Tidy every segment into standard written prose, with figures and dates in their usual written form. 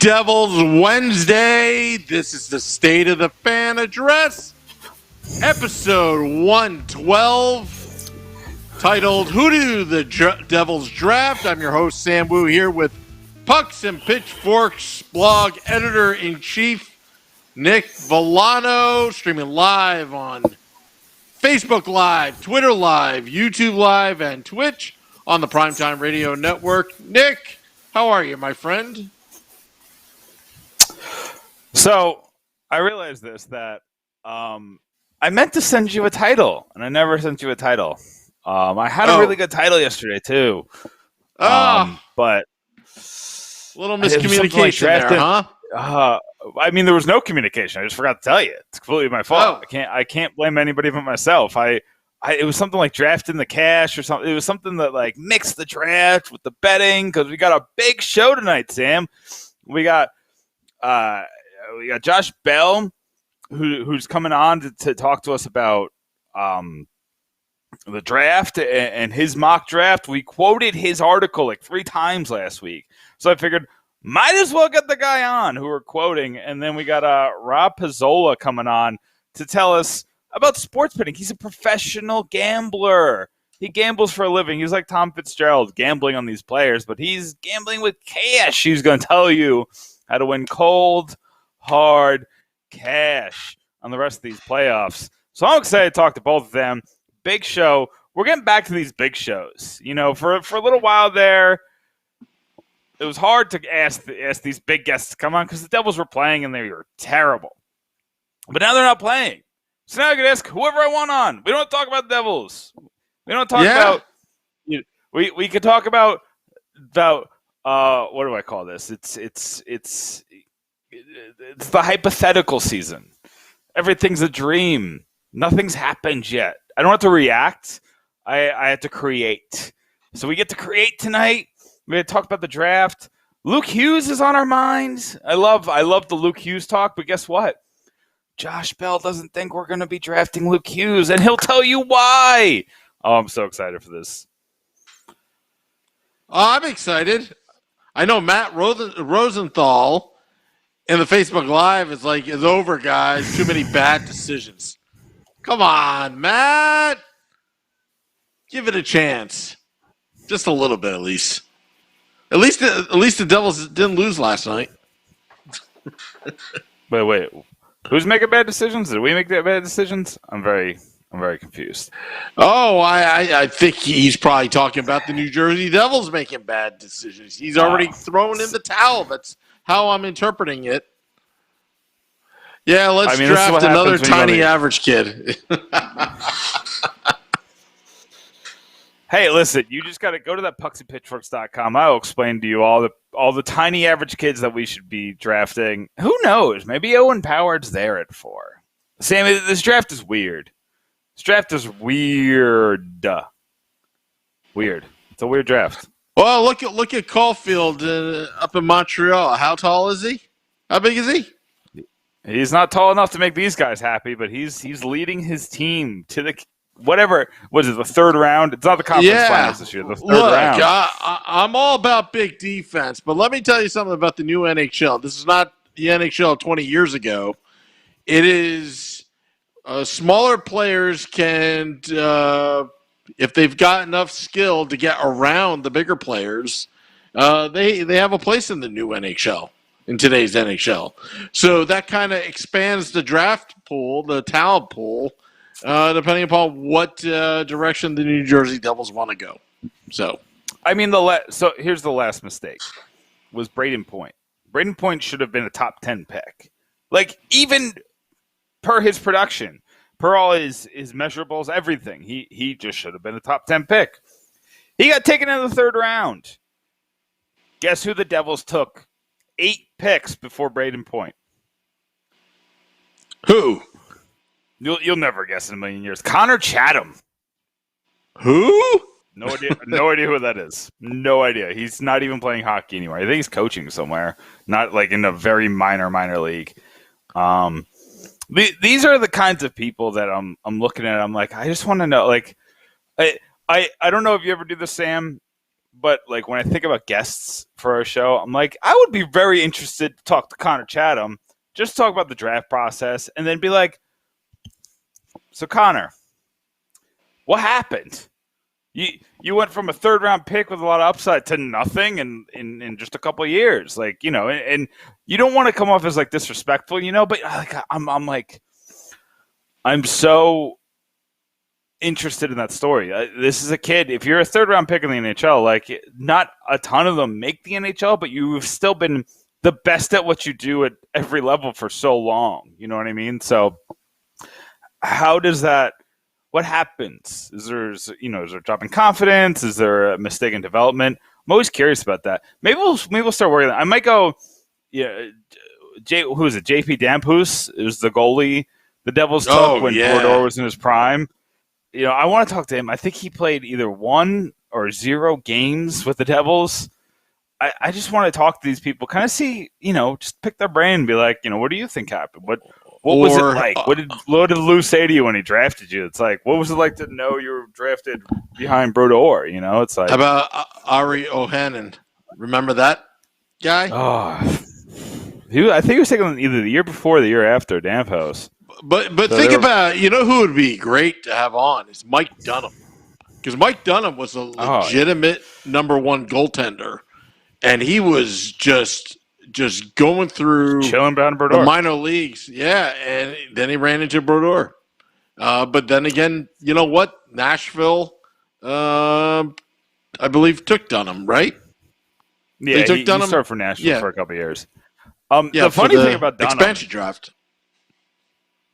Devils Wednesday. This is the State of the Fan Address, episode 112, titled Who Do the Devils Draft? I'm your host, Sam Wu, here with Pucks and Pitchforks blog editor-in-chief, Nick Villano, streaming live on Facebook Live, Twitter Live, YouTube Live, and Twitch on the Primetime Radio Network. Nick, how are you, my friend? So I realized that I meant to send you a title, and I never sent you a title. I had a really good title yesterday too, but a little miscommunication there, huh? I mean, there was no communication. I just forgot to tell you. It's completely my fault. I can't blame anybody but myself. It was something like drafting the cash or something. It was something that like mixed the draft with the betting because we got a big show tonight, Sam. We got Josh Bell, who's coming on to talk to us about the draft and his mock draft. We quoted his article like 3 times last week, so I figured might as well get the guy on who we're quoting. And then we got Rob Pizzola coming on to tell us about sports betting. He's a professional gambler. He gambles for a living. He's like Tom Fitzgerald, gambling on these players, but he's gambling with cash. He's going to tell you how to win cold, hard cash on the rest of these playoffs. So I'm excited to talk to both of them. Big show. We're getting back to these big shows. You know, for a little while there, it was hard to ask these big guests to come on because the Devils were playing and they were terrible. But now they're not playing. So now I can ask whoever I want on. We don't have to talk about the Devils. We don't talk about. We could talk about what do I call this? It's the hypothetical season. Everything's a dream. Nothing's happened yet. I don't have to react. I have to create. So we get to create tonight. We're going to talk about the draft. Luke Hughes is on our minds. I love the Luke Hughes talk, but guess what? Josh Bell doesn't think we're going to be drafting Luke Hughes, and he'll tell you why. Oh, I'm so excited for this. I'm excited. I know Matt Rosenthal in the Facebook Live is like, it's over, guys. Too many bad decisions. Come on, Matt. Give it a chance. Just a little bit, at least. At least the Devils didn't lose last night. Wait. Who's making bad decisions? Did we make bad decisions? I'm very confused. Oh, I think he's probably talking about the New Jersey Devils making bad decisions. He's already thrown in the towel. That's how I'm interpreting it. Yeah, let's draft another tiny average kid. Hey, listen, you just got to go to that pucksandpitchforks.com. I'll explain to you all the tiny average kids that we should be drafting. Who knows? Maybe Owen Powart's there at 4. Sam, this draft is weird. This draft is weird. Weird. It's a weird draft. Well, look at Caulfield up in Montreal. How tall is he? How big is he? He's not tall enough to make these guys happy, but he's leading his team to the whatever. What is it? The 3rd round? It's not the conference finals this year. The 3rd round. I'm all about big defense, but let me tell you something about the new NHL. This is not the NHL 20 years ago. It is smaller players can, if they've got enough skill to get around the bigger players, they have a place in the new NHL. In today's NHL. So that kind of expands the draft pool, the talent pool, depending upon what direction the New Jersey Devils want to go. So, I mean, so here's the last mistake was Braden Point. Braden Point should have been a top 10 pick. Like, even per his production, per all his measurables, everything, he just should have been a top 10 pick. He got taken in the 3rd round. Guess who the Devils took 8 picks before Braden Point? Who? You'll never guess in a million years. Connor Chatham. Who? No idea. No idea who that is. No idea. He's not even playing hockey anymore. I think he's coaching somewhere, not like in a very minor league. These are the kinds of people that I'm looking at. I'm like, I just want to know. Like, I don't know if you ever do this, Sam, but like when I think about guests for our show, I'm like, I would be very interested to talk to Connor Chatham, just talk about the draft process, and then be like, so Connor, what happened? You went from a third round pick with a lot of upside to nothing in just a couple of years, like, you know, and you don't want to come off as like disrespectful, you know, but like I'm so interested in that story. This is a kid. If you're a third round pick in the NHL, like not a ton of them make the NHL, but you've still been the best at what you do at every level for so long. You know what I mean? So how does that? What happens? Is there a drop in confidence? Is there a mistake in development? I'm always curious about that. Maybe we'll start working. I might go. Yeah, who is it? JP Dampus is the goalie the Devils took when Brodeur was in his prime. You know, I want to talk to him. I think he played either 1 or 0 games with the Devils. I just want to talk to these people, kind of see, you know, just pick their brain and be like, you know, what do you think happened? What was it like? What did Lou say to you when he drafted you? It's like, what was it like to know you were drafted behind Brodeur? You know, it's like. How about Ari Ohanen? Remember that guy? Oh, I think he was taken either the year before or the year after Damphouse. But so think about, you know who would be great to have on is Mike Dunham. Because Mike Dunham was a legitimate number 1 goaltender. And he was just going through chilling behind Brodeur. The minor leagues. Yeah, and then he ran into Brodeur. But then again, you know what? Nashville, I believe, took Dunham, right? Yeah, they took Dunham. He started for Nashville for a couple of years. The funny thing about Dunham, expansion draft.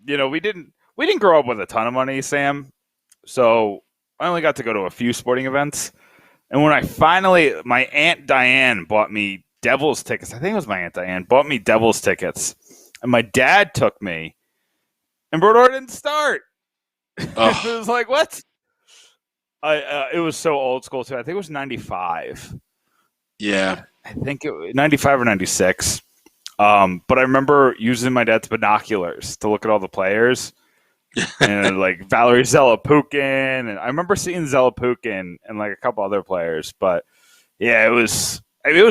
You know, we didn't grow up with a ton of money, Sam. So I only got to go to a few sporting events. And when my Aunt Diane bought me Devils tickets. I think it was my Aunt Diane bought me Devils tickets. And my dad took me. And Brodeur didn't start. It was like, what? It was so old school, too. I think it was 95. Yeah. I think it was 95 or 96. But I remember using my dad's binoculars to look at all the players. And like Valerie Zelapukin, and I remember seeing Zelapukin and like a couple other players. But yeah, it was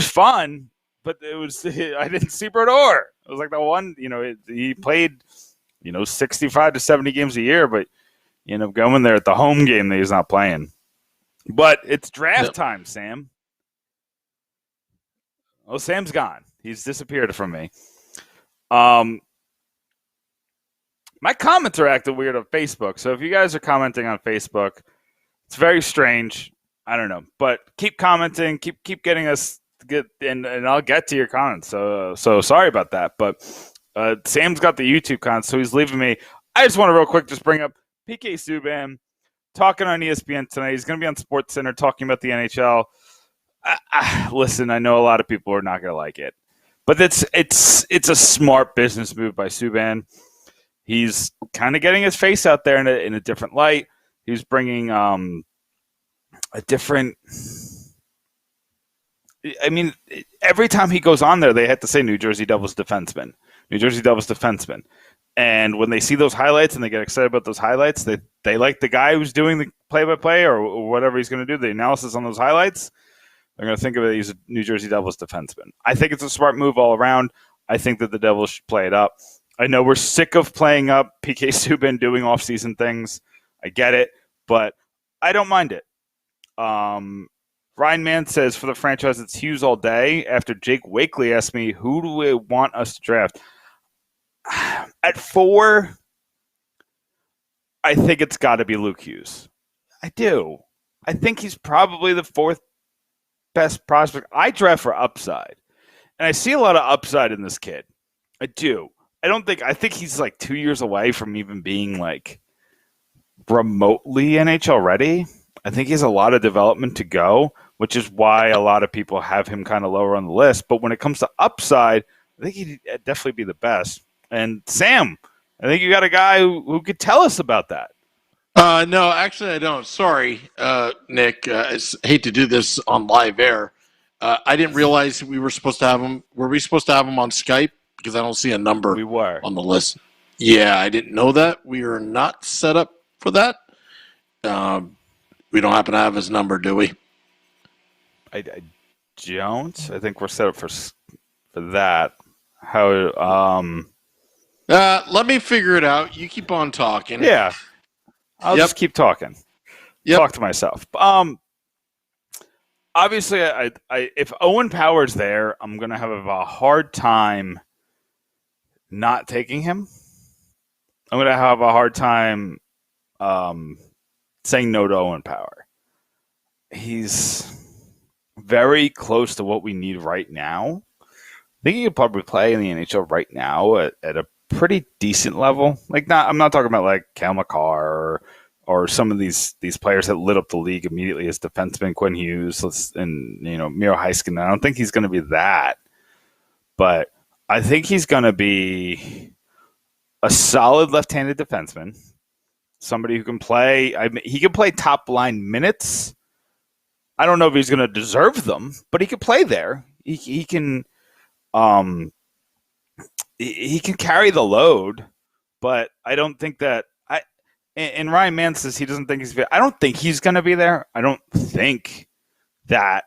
fun. But I didn't see Brodeur. It was like the one, you know, he played, you know, 65 to 70 games a year, but you know, going there at the home game that he's not playing. But it's draft time, Sam. Oh, Sam's gone. He's disappeared from me. My comments are acting weird on Facebook, so if you guys are commenting on Facebook, it's very strange. I don't know, but keep commenting, keep getting us good, and I'll get to your comments. So sorry about that, but Sam's got the YouTube comments, so he's leaving me. I just want to real quick just bring up PK Subban talking on ESPN tonight. He's going to be on SportsCenter talking about the NHL. Listen, I know a lot of people are not going to like it, but it's a smart business move by Subban. He's kind of getting his face out there in a different light. He's bringing a different. I mean, every time he goes on there, they have to say New Jersey Devils defenseman, New Jersey Devils defenseman. And when they see those highlights and they get excited about those highlights, they like the guy who's doing the play-by-play or whatever he's going to do, the analysis on those highlights. They're going to think of it as a New Jersey Devils defenseman. I think it's a smart move all around. I think that the Devils should play it up. I know we're sick of playing up PK Subban doing off-season things. I get it, but I don't mind it. Ryan Mann says, for the franchise, it's Hughes all day. After Jake Wakely asked me, who do we want us to draft? At 4, I think it's got to be Luke Hughes. I do. I think he's probably the 4th best prospect. I draft for upside, and I see a lot of upside in this kid. I do. I think he's like 2 years away from even being like remotely NHL ready. I think he has a lot of development to go, which is why a lot of people have him kind of lower on the list. But when it comes to upside, I think he'd definitely be the best. And Sam, I think you got a guy who could tell us about that. No, actually I don't. Sorry, Nick. I hate to do this on live air. I didn't realize we were supposed to have him. Were we supposed to have him on Skype? Because I don't see a number on the list. Yeah, I didn't know that. We are not set up for that. We don't happen to have his number, do we? don't. I think we're set up for that. How? Let me figure it out. You keep on talking. Yeah, I'll just keep talking. Yep. Talk to myself. Obviously, I if Owen Power's there, I'm gonna have a hard time not taking him. I'm gonna have a hard time saying no to Owen Power. He's very close to what we need right now. I think he could probably play in the NHL right now at a pretty decent level. Like, I'm not talking about like Cal McCarr or some of these players that lit up the league immediately as defenseman, Quinn Hughes and Miro Heiskanen. I don't think he's going to be that, but I think he's going to be a solid left-handed defenseman, somebody who can play. He can play top line minutes. I don't know if he's going to deserve them, but he can play there. He can he can carry the load, but I don't think that and Ryan Mann says he doesn't think he's. I don't think he's going to be there. I don't think that.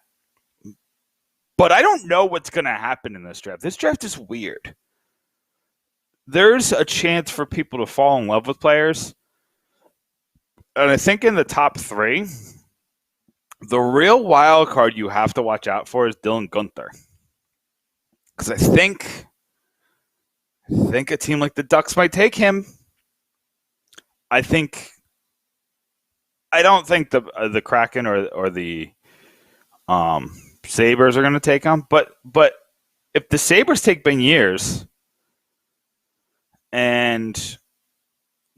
But I don't know what's going to happen in this draft. This draft is weird. There's a chance for people to fall in love with players. And I think in the top 3, the real wild card you have to watch out for is Dylan Guenther. Because I think a team like the Ducks might take him. I don't think the Kraken or the Sabres are going to take him, but if the Sabres take Beniers and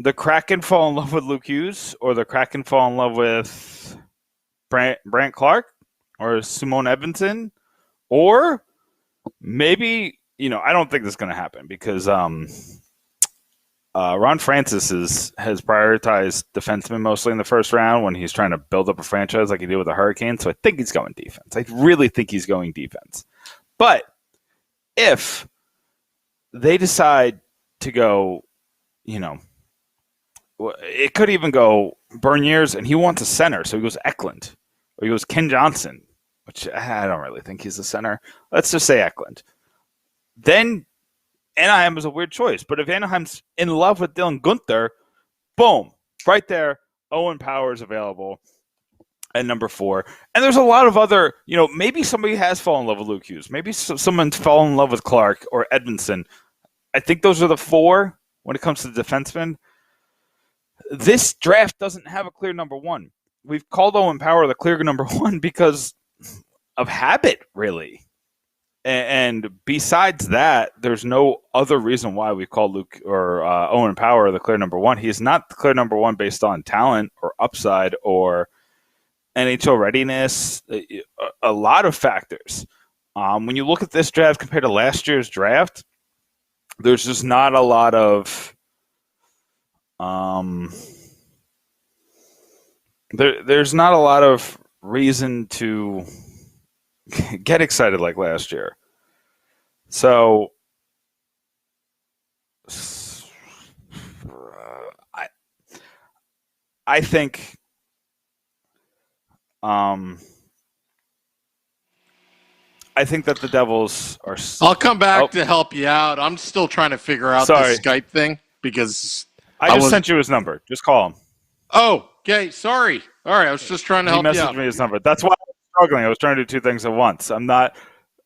the Kraken fall in love with Luke Hughes or the Kraken fall in love with Brant Clark or Simone Edvinsson, or maybe I don't think this is going to happen because Ron Francis has prioritized defensemen mostly in the first round when he's trying to build up a franchise like he did with the Hurricanes. So I think he's going defense. I really think he's going defense. But if they decide to go, it could even go Berniers and he wants a center. So he goes Eklund or he goes Ken Johnson, which I don't really think he's a center. Let's just say Eklund. Then Anaheim is a weird choice, but if Anaheim's in love with Dylan Guenther, boom, right there, Owen Power is available at number 4. And there's a lot of other, maybe somebody has fallen in love with Luke Hughes. Maybe someone's fallen in love with Clark or Edvinsson. I think those are the 4 when it comes to defensemen. This draft doesn't have a clear number 1. We've called Owen Power the clear number 1 because of habit, really. And besides that, there's no other reason why we call Luke or Owen Power the clear number 1. He is not the clear number 1 based on talent or upside or NHL readiness. A lot of factors. When you look at this draft compared to last year's draft, there's just not a lot of there's not a lot of reason to get excited like last year. So I think that the Devils are. I'll come back to help you out. I'm still trying to figure out the Skype thing because I just sent you his number. Just call him. Oh, okay. Sorry. All right. I was just trying to help you out. He messaged me his number. That's why I was struggling. I was trying to do 2 things at once. I'm not,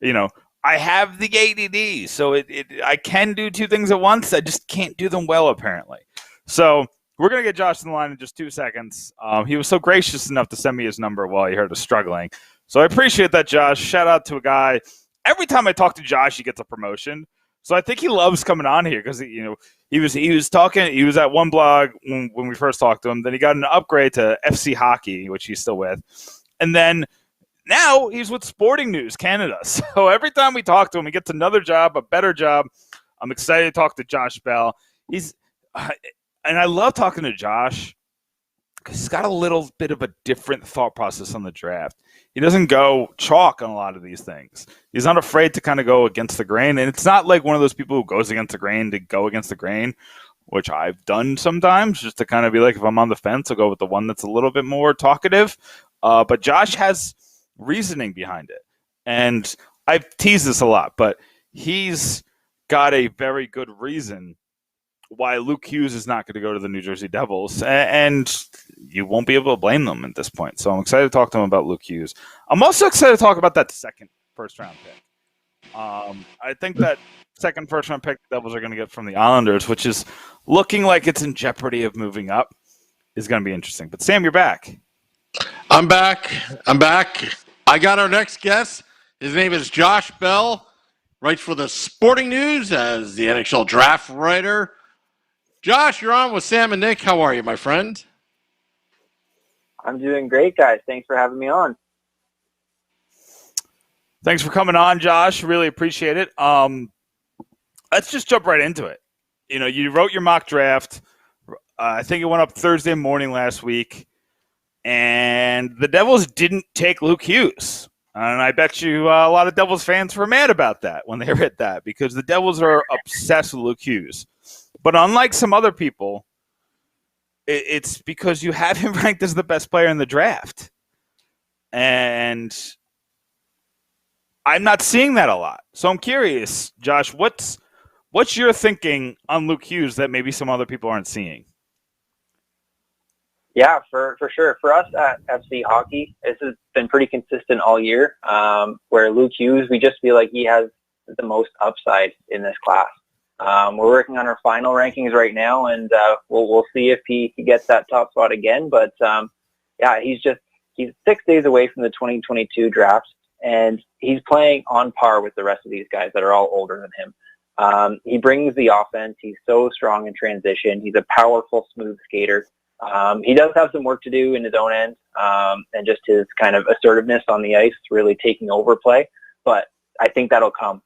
I have the ADD, so I can do 2 things at once. I just can't do them well, apparently. So we're going to get Josh in the line in just 2 seconds. He was so gracious enough to send me his number while he heard us struggling. So I appreciate that, Josh. Shout out to a guy. Every time I talk to Josh, he gets a promotion. So I think he loves coming on here because he was talking. He was at one blog when we first talked to him. Then he got an upgrade to FC Hockey, which he's still with, and then now he's with Sporting News Canada. So every time we talk to him, he gets another job, a better job. I'm excited to talk to Josh Bell. And I love talking to Josh because he's got a little bit of a different thought process on the draft. He doesn't go chalk on a lot of these things. He's not afraid to kind of go against the grain. And it's not like one of those people who goes against the grain to go against the grain, which I've done sometimes, just to kind of be like, if I'm on the fence, I'll go with the one that's a little bit more talkative. But Josh has reasoning behind it. And I've teased this a lot, but he's got a very good reason why Luke Hughes is not going to go to the New Jersey Devils, and you won't be able to blame them at this point. So I'm excited to talk to him about Luke Hughes. I'm also excited to talk about that second first-round pick. I think that second first-round pick the Devils are going to get from the Islanders, which is looking like it's in jeopardy of moving up, is going to be interesting. But Sam, you're back. I'm back. I got our next guest. His name is Josh Bell. Writes for the Sporting News as the NHL draft writer. Josh, you're on with Sam and Nick. How are you, my friend? I'm doing great, guys. Thanks for having me on. Thanks for coming on, Josh. Really appreciate it. Let's just jump right into it. You know, you wrote your mock draft. I think it went up Thursday morning last week, and the Devils didn't take Luke Hughes. And I bet you a lot of Devils fans were mad about that when they read that, because the Devils are obsessed with Luke Hughes. But unlike some other people, it's because you have him ranked as the best player in the draft. And I'm not seeing that a lot. So I'm curious, Josh, what's your thinking on Luke Hughes that maybe some other people aren't seeing? Yeah, for sure. For us at FC Hockey, this has been pretty consistent all year, where Luke Hughes, we just feel like he has the most upside in this class. We're working on our final rankings right now, and we'll see if he gets that top spot again. But yeah, he's 6 days away from the 2022 draft, and he's playing on par with the rest of these guys that are all older than him. He brings the offense. He's so strong in transition. He's a powerful, smooth skater. He does have some work to do in his own end, and just his kind of assertiveness on the ice, really taking over play. But I think that'll come.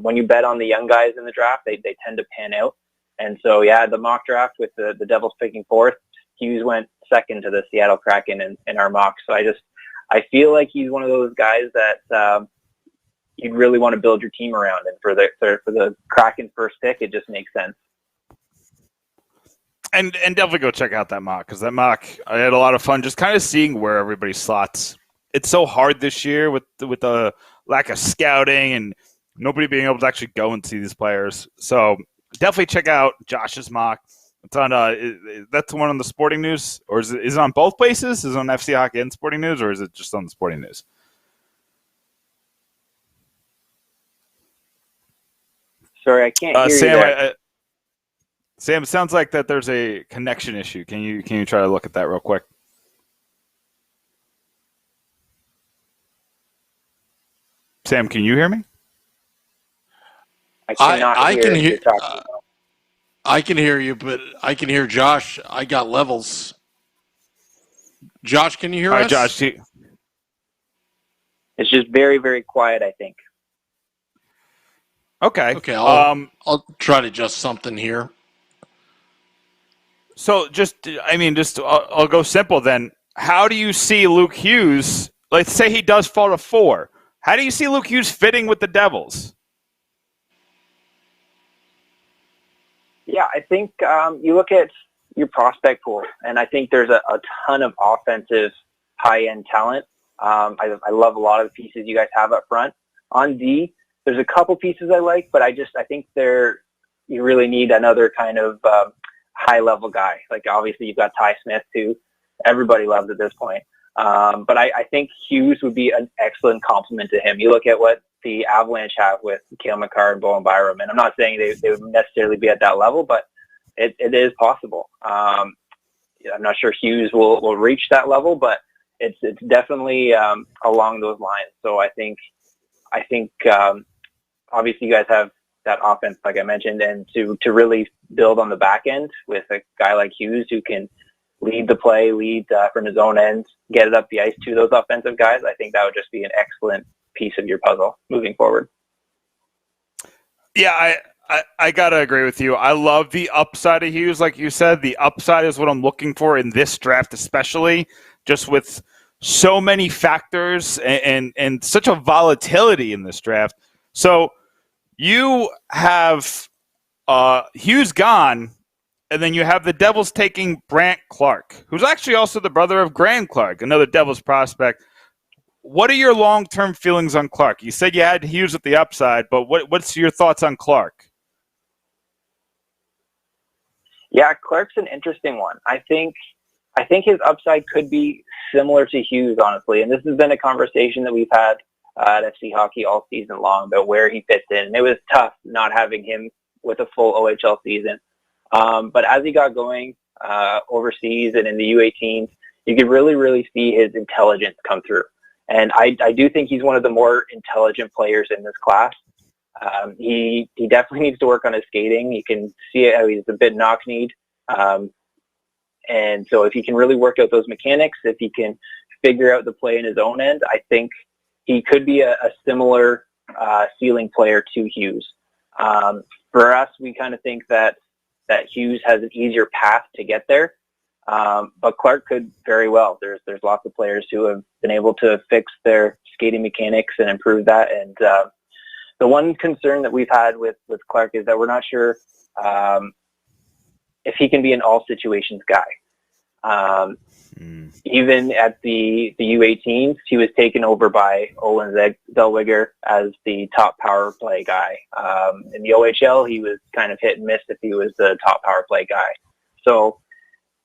When you bet on the young guys in the draft, they tend to pan out. And so, yeah, the mock draft with the Devils picking fourth, Hughes went second to the Seattle Kraken in our mock. So I feel like he's one of those guys that you'd really want to build your team around. And for the Kraken first pick, it just makes sense. And definitely go check out that mock, because that mock, I had a lot of fun just kind of seeing where everybody slots. It's so hard this year with the lack of scouting and nobody being able to actually go and see these players. So definitely check out Josh's mock. It's on that's the one on the Sporting News, or is it on both places? Is it on FC Hockey and Sporting News, or is it just on the Sporting News? Sorry, I can't hear Sam, you there. Sam, it sounds like that there's a connection issue. Can you try to look at that real quick? Sam, can you hear me? I cannot I hear can if hear. you're talking. I can hear you, but I can hear Josh. I got levels. Josh, can you hear All us? right, Josh. It's just very, very quiet, I think. Okay. Okay, I'll try to adjust something here. So I'll go simple then. How do you see Luke Hughes? Let's say he does fall to 4. How do you see Luke Hughes fitting with the Devils? Yeah, I think you look at your prospect pool, and I think there's a ton of offensive high-end talent. I love a lot of the pieces you guys have up front. On D, there's a couple pieces I like, but I think you really need another kind of high-level guy. Like, obviously, you've got Ty Smith, who everybody loves at this point. But I think Hughes would be an excellent complement to him. You look at what the Avalanche have with Cale Makar and Bowen Byram, and I'm not saying they would necessarily be at that level, but it is possible. I'm not sure Hughes will reach that level, but it's definitely along those lines. So I think obviously you guys have that offense, like I mentioned, and to really build on the back end with a guy like Hughes who can lead the play, from his own end, get it up the ice to those offensive guys, I think that would just be an excellent piece of your puzzle moving forward. Yeah, I gotta agree with you. I love the upside of Hughes, like you said. The upside is what I'm looking for in this draft, especially just with so many factors and such a volatility in this draft. So you have Hughes gone, and then you have the Devils taking Brandt Clark, who's actually also the brother of Graham Clark, another Devils prospect. what are your long-term feelings on Clark? You said you had Hughes at the upside, but what's your thoughts on Clark? Yeah, Clark's an interesting one. I think his upside could be similar to Hughes, honestly. And this has been a conversation that we've had at FC Hockey all season long about where he fits in. And it was tough not having him with a full OHL season. But as he got going overseas and in the U18s, you could really, really see his intelligence come through. And I do think he's one of the more intelligent players in this class. He definitely needs to work on his skating. You can see how he's a bit knock-kneed. And so if he can really work out those mechanics, if he can figure out the play in his own end, I think he could be a similar ceiling player to Hughes. For us, we kind of think that Hughes has an easier path to get there. But Clark could very well. There's lots of players who have been able to fix their skating mechanics and improve that. And the one concern that we've had with Clark is that we're not sure if he can be an all situations guy. Even at the U18s, he was taken over by Olin Zellweger as the top power play guy. In the OHL, he was kind of hit and miss if he was the top power play guy. So,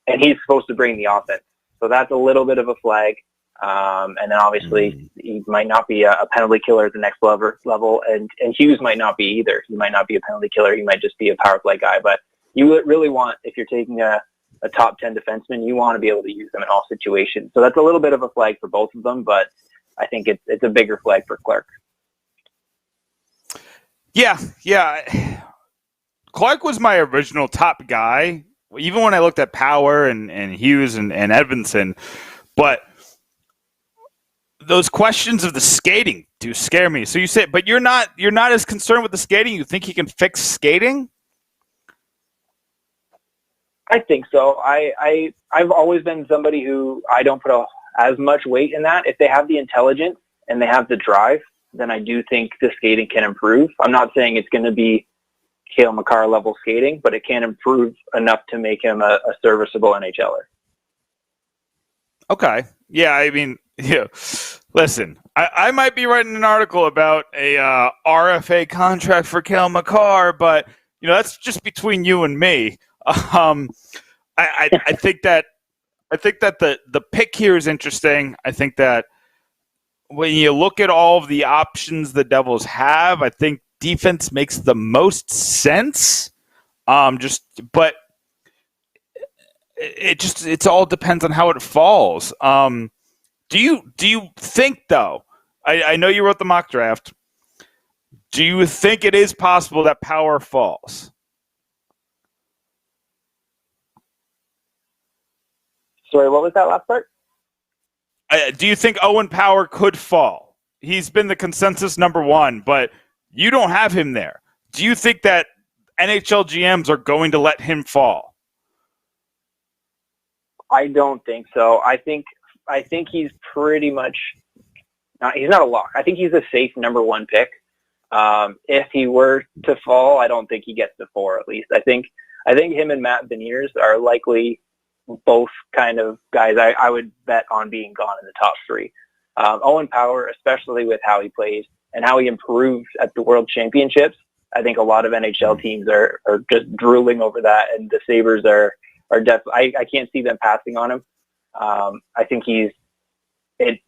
and he's supposed to bring the offense. So that's a little bit of a flag. And then obviously he might not be a penalty killer at the next level. And Hughes might not be either. He might not be a penalty killer. He might just be a power play guy. But you really want, if you're taking a top 10 defenseman, you want to be able to use them in all situations. So that's a little bit of a flag for both of them, but I think it's a bigger flag for Clark. Yeah. Clark was my original top guy, even when I looked at Power and Hughes and Edvinson. But those questions of the skating do scare me. So you say, but you're not as concerned with the skating. You think he can fix skating? I think so. I've always been somebody who I don't put as much weight in that. If they have the intelligence and they have the drive, then I do think the skating can improve. I'm not saying it's going to be Cale Makar level skating, but it can improve enough to make him a serviceable NHLer. Okay. Yeah, I mean, yeah. Listen, I might be writing an article about a RFA contract for Cale Makar, but that's just between you and me. I think that the pick here is interesting. I think that when you look at all of the options the Devils have, I think defense makes the most sense. But it all depends on how it falls. Do you think though? I know you wrote the mock draft. Do you think it is possible that Power falls? Sorry, what was that last part? Do you think Owen Power could fall? He's been the consensus number one, but you don't have him there. Do you think that NHL GMs are going to let him fall? I don't think so. I think he's pretty much he's not a lock. I think he's a safe number one pick. If he were to fall, I don't think he gets to 4 at least. I think him and Matt Beniers are likely both kind of guys I would bet on being gone in the top 3. Owen Power, especially with how he plays and how he improved at the World Championships, I think a lot of NHL teams are just drooling over that, and the Sabres are definitely. I can't see them passing on him. I think it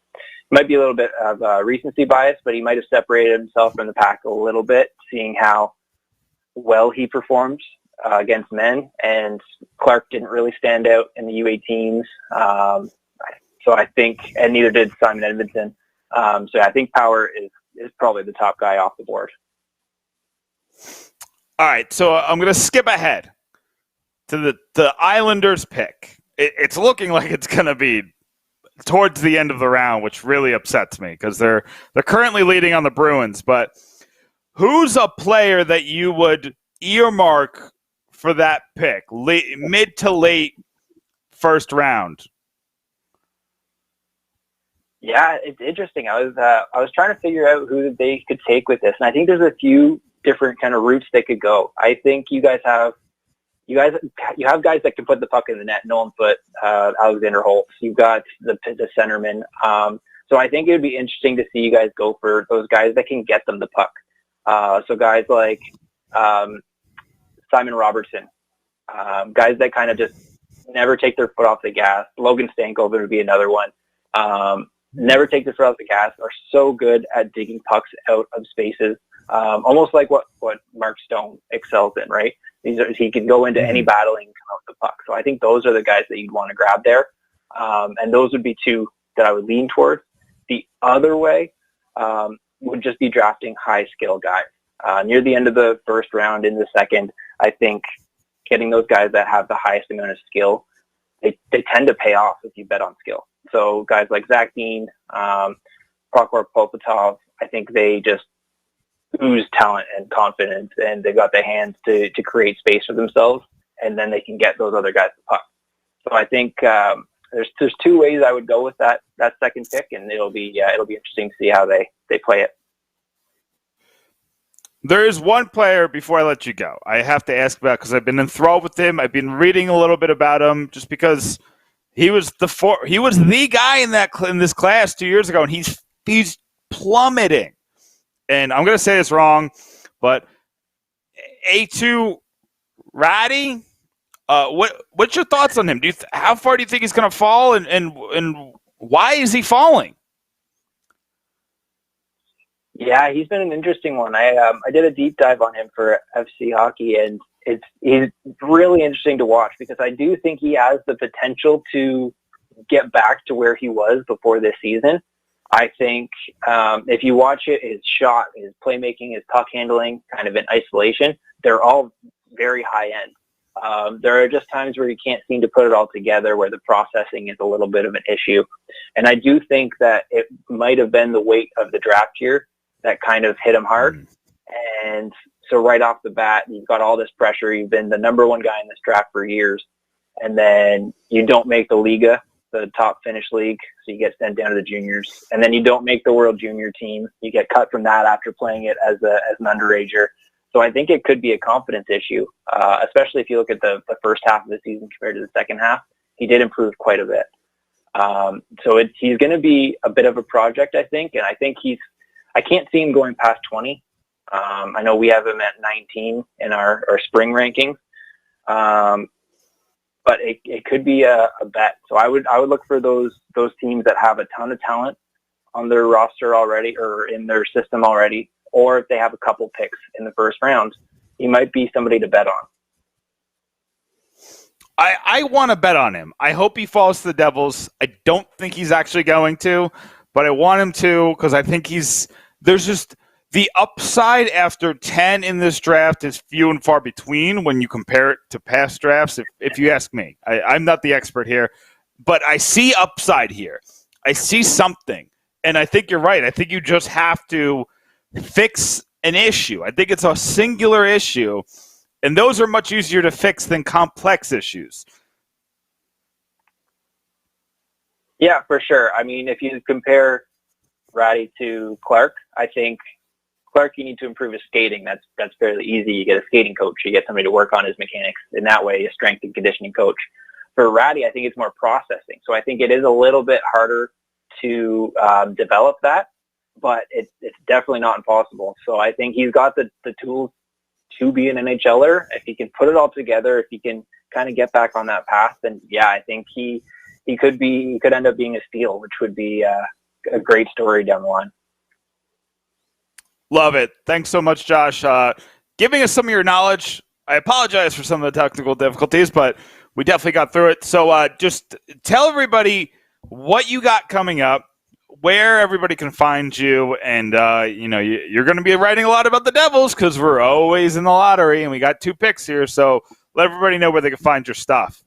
might be a little bit of recency bias, but he might have separated himself from the pack a little bit, seeing how well he performs against men, and Clark didn't really stand out in the U18s. So I think, and neither did Simon Edmondson. So I think Power is probably the top guy off the board. All right, so I'm going to skip ahead to the Islanders pick. It's looking like it's going to be towards the end of the round, which really upsets me because they're currently leading on the Bruins. But who's a player that you would earmark for that pick, mid to late first round? Yeah, it's interesting. I was trying to figure out who they could take with this, and I think there's a few different kind of routes they could go. I think you have guys that can put the puck in the net. Nolan Foote, Alexander Holtz. You've got the centerman. So I think it would be interesting to see you guys go for those guys that can get them the puck. So guys like Simon Robertson, guys that kind of just never take their foot off the gas. Logan Stankoven would be another one. Never take their foot off the gas, are so good at digging pucks out of spaces, almost like what Mark Stone excels in, right? He can go into any battle and come out with the puck. So I think those are the guys that you'd want to grab there. And those would be two that I would lean towards. The other way would just be drafting high skill guys. Near the end of the first round, in the second, I think getting those guys that have the highest amount of skill, they tend to pay off if you bet on skill. So guys like Zach Dean, Prokhor Popotov, I think they just ooze talent and confidence, and they've got the hands to create space for themselves, and then they can get those other guys the puck. So I think there's two ways I would go with that second pick, and it'll be interesting to see how they play it. There is one player before I let you go I have to ask about, because I've been enthralled with him. I've been reading a little bit about him just because he was the guy in this class 2 years ago, and he's plummeting. And I'm going to say this wrong, but A2 Ratty, what's your thoughts on him? How far do you think he's going to fall, and why is he falling? Yeah, he's been an interesting one. I did a deep dive on him for FC Hockey, and he's really interesting to watch because I do think he has the potential to get back to where he was before this season. I think if you watch it, his shot, his playmaking, his puck handling, kind of in isolation, they're all very high end. There are just times where he can't seem to put it all together, where the processing is a little bit of an issue. And I do think that it might have been the weight of the draft year that kind of hit him hard. And so right off the bat, you've got all this pressure. You've been the number one guy in this draft for years. And then you don't make the Liga, the top Finnish league, so you get sent down to the juniors. And then you don't make the World Junior team. You get cut from that after playing it as an underager. So I think it could be a confidence issue, especially if you look at the first half of the season compared to the second half. He did improve quite a bit. So he's going to be a bit of a project, I think. And I think I can't see him going past 20. I know we have him at 19 in our spring rankings. But it could be a bet. So I would look for those teams that have a ton of talent on their roster already or in their system already, or if they have a couple picks in the first round, he might be somebody to bet on. I want to bet on him. I hope he falls to the Devils. I don't think he's actually going to, but I want him to because I think there's just the upside after 10 in this draft is few and far between when you compare it to past drafts, if you ask me. I'm not the expert here, but I see upside here. I see something, and I think you're right. I think you just have to fix an issue. I think it's a singular issue, and those are much easier to fix than complex issues. Yeah, for sure. I mean, if you compare Ratty to Clark, I think Clark, you need to improve his skating. That's fairly easy. You get a skating coach. You get somebody to work on his mechanics. In that way, a strength and conditioning coach. For Ratty, I think it's more processing. So I think it is a little bit harder to develop that, but it's definitely not impossible. So I think he's got the tools to be an NHLer. If he can put it all together, if he can kind of get back on that path, then yeah, I think he could end up being a steal, which would be a great story down the line. Love it. Thanks so much, Josh. Giving us some of your knowledge. I apologize for some of the technical difficulties, but we definitely got through it. So just tell everybody what you got coming up, where everybody can find you, and you're going to be writing a lot about the Devils because we're always in the lottery, and we got 2 picks here. So let everybody know where they can find your stuff.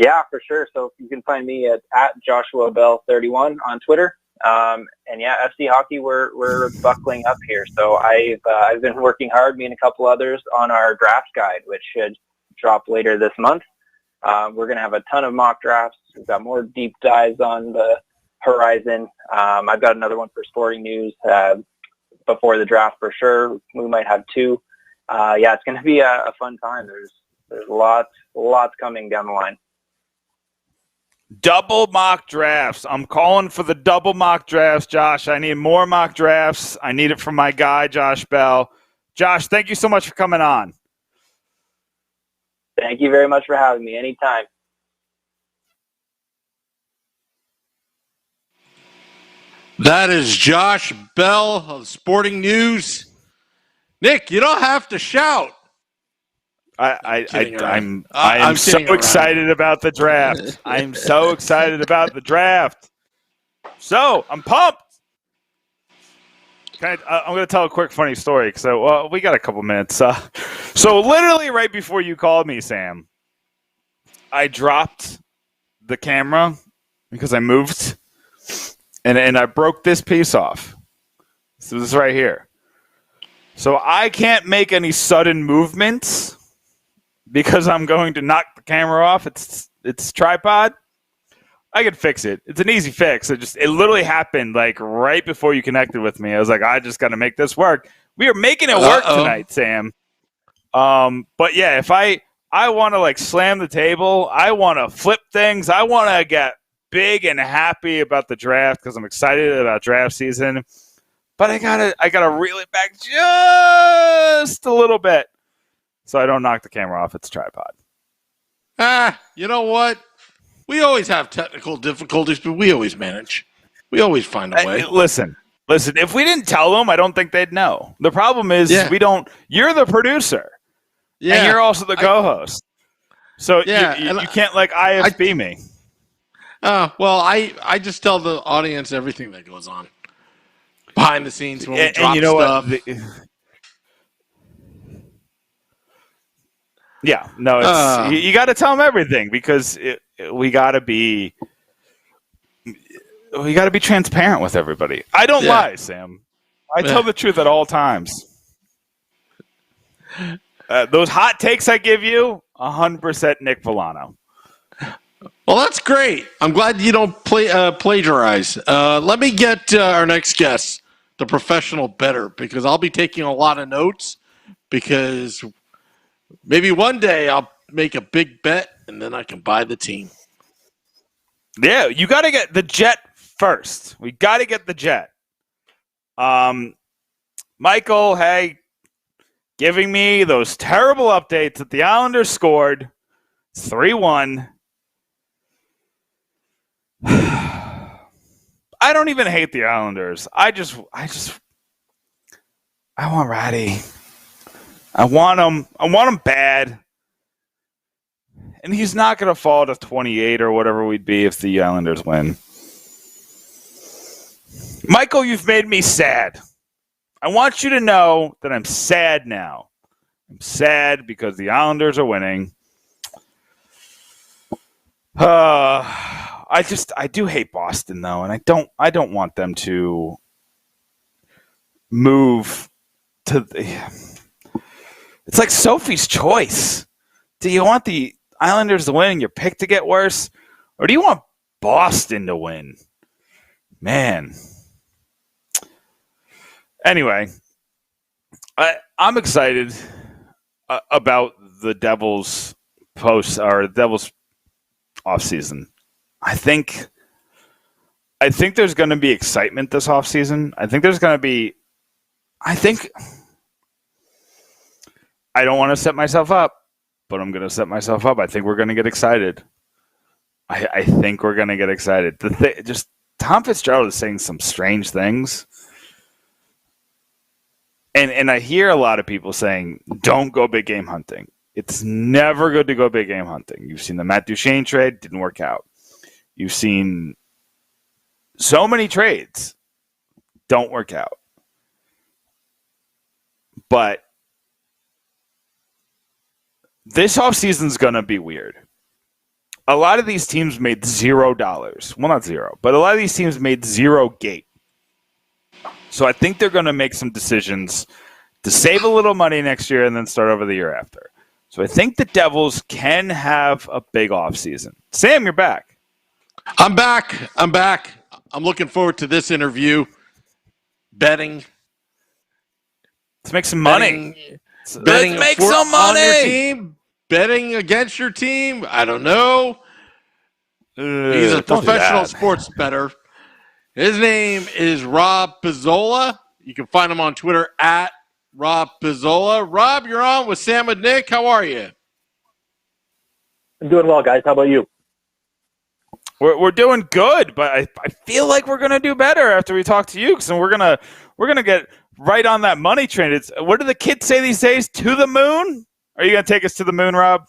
Yeah, for sure. So you can find me at Joshua Bell 31 on Twitter. And yeah, FC Hockey, we're buckling up here. So I've been working hard, me and a couple others, on our draft guide, which should drop later this month. We're going to have a ton of mock drafts. We've got more deep dives on the horizon. I've got another one for Sporting News before the draft for sure. We might have 2. Yeah, it's going to be a fun time. There's lots coming down the line. Double mock drafts. I'm calling for the double mock drafts, Josh. I need more mock drafts. I need it from my guy, Josh Bell. Josh, thank you so much for coming on. Thank you very much for having me. Anytime. That is Josh Bell of Sporting News. Nick, you don't have to shout. I'm so excited about the draft. I'm so excited about the draft. So I'm pumped. I'm going to tell a quick funny story because we got a couple minutes. So literally right before you called me, Sam, I dropped the camera because I moved, and I broke this piece off. So this right here. So I can't make any sudden movements because I'm going to knock the camera off. It's tripod. I could fix it. It's an easy fix. It literally happened like right before you connected with me. I was like, I just got to make this work. We are making it work tonight, Sam. But yeah, if I want to like slam the table, I want to flip things. I want to get big and happy about the draft because I'm excited about draft season. But I gotta reel it back just a little bit so I don't knock the camera off its tripod. You know what? We always have technical difficulties, but we always manage. We always find a way. Listen. If we didn't tell them, I don't think they'd know. The problem is we don't. You're the producer, and you're also the co-host. So you can't like IFB me. Well, I just tell the audience everything that goes on behind the scenes when we drop stuff. You got to tell them everything because we got to be transparent with everybody. I don't lie, Sam. I tell the truth at all times. Those hot takes I give you, 100% Nick Villano. Well, that's great. I'm glad you don't plagiarize. Let me get our next guest, the professional bettor, because I'll be taking a lot of notes because maybe one day I'll make a big bet and then I can buy the team. Yeah, you got to get the Jet first. We got to get the Jet. Michael, hey, giving me those terrible updates that the Islanders scored 3-1. I don't even hate the Islanders. I want Ratty. I want him bad. And he's not going to fall to 28 or whatever we'd be if the Islanders win. Michael, you've made me sad. I want you to know that I'm sad now. I'm sad because the Islanders are winning. I do hate Boston though, and I don't want them to move to the. It's like Sophie's Choice. Do you want the Islanders to win and your pick to get worse, or do you want Boston to win? Man. Anyway, I'm excited about the Devils post or the Devils offseason. I think there's going to be excitement this offseason. I don't want to set myself up, but I'm going to set myself up. I think we're going to get excited. I think we're going to get excited. Just Tom Fitzgerald is saying some strange things. And I hear a lot of people saying, don't go big game hunting. It's never good to go big game hunting. You've seen the Matt Duchene trade, didn't work out. You've seen so many trades, don't work out. But this offseason is going to be weird. A lot of these teams made $0. Well, not zero, but a lot of these teams made zero gate. So I think they're going to make some decisions to save a little money next year and then start over the year after. So I think the Devils can have a big offseason. Sam, you're back. I'm back. I'm looking forward to this interview. Betting. Let's make some money. Betting Let's make some money. On your team, betting against your team. I don't know. He's a Don't do professional that. sports bettor. His name is Rob Pizzola. You can find him on Twitter at Rob Pizzola. Rob, you're on with Sam and Nick. How are you? I'm doing well, guys. How about you? We're doing good, but I feel like we're gonna do better after we talk to you, because we're gonna get right on that money train. It's, what do the kids say these days? To the moon? Are you gonna take us to the moon, Rob?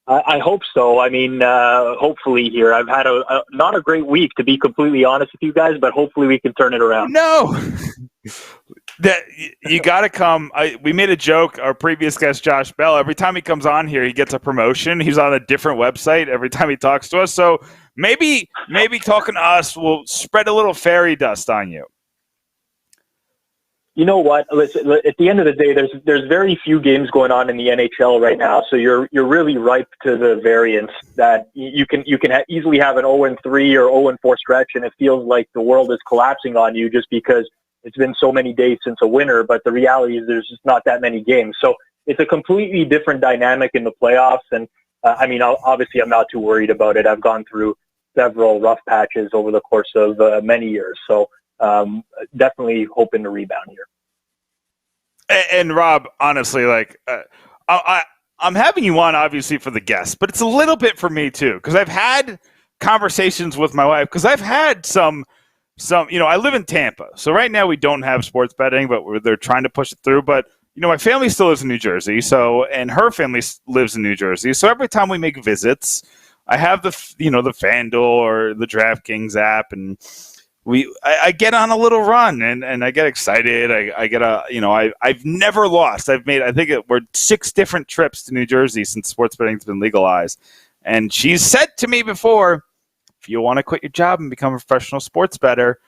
I hope so. I mean, hopefully here. I've had not a great week, to be completely honest with you guys, but hopefully we can turn it around. No. That you got to come. We made a joke. Our previous guest, Josh Bell, every time he comes on here, he gets a promotion. He's on a different website every time he talks to us. So maybe talking to us will spread a little fairy dust on you. You know what? Listen, at the end of the day, there's very few games going on in the NHL right now, so you're really ripe to the variance that you can easily have an 0-3 or 0-4 stretch, and it feels like the world is collapsing on you just because it's been so many days since a winter. But the reality is there's just not that many games, so it's a completely different dynamic in the playoffs. And I mean, obviously, I'm not too worried about it. I've gone through several rough patches over the course of many years, so. Definitely hoping to rebound here. And Rob, honestly, like I'm having you on obviously for the guests, but it's a little bit for me too, because I've had conversations with my wife, because I've had some. I live in Tampa, so right now we don't have sports betting, but they're trying to push it through. But my family still lives in New Jersey, and her family lives in New Jersey. So every time we make visits, I have the FanDuel or the DraftKings app, and I get on a little run and I get excited. I've never lost. We're 6 different trips to New Jersey since sports betting's been legalized. And she's said to me before, if you want to quit your job and become a professional sports bettor,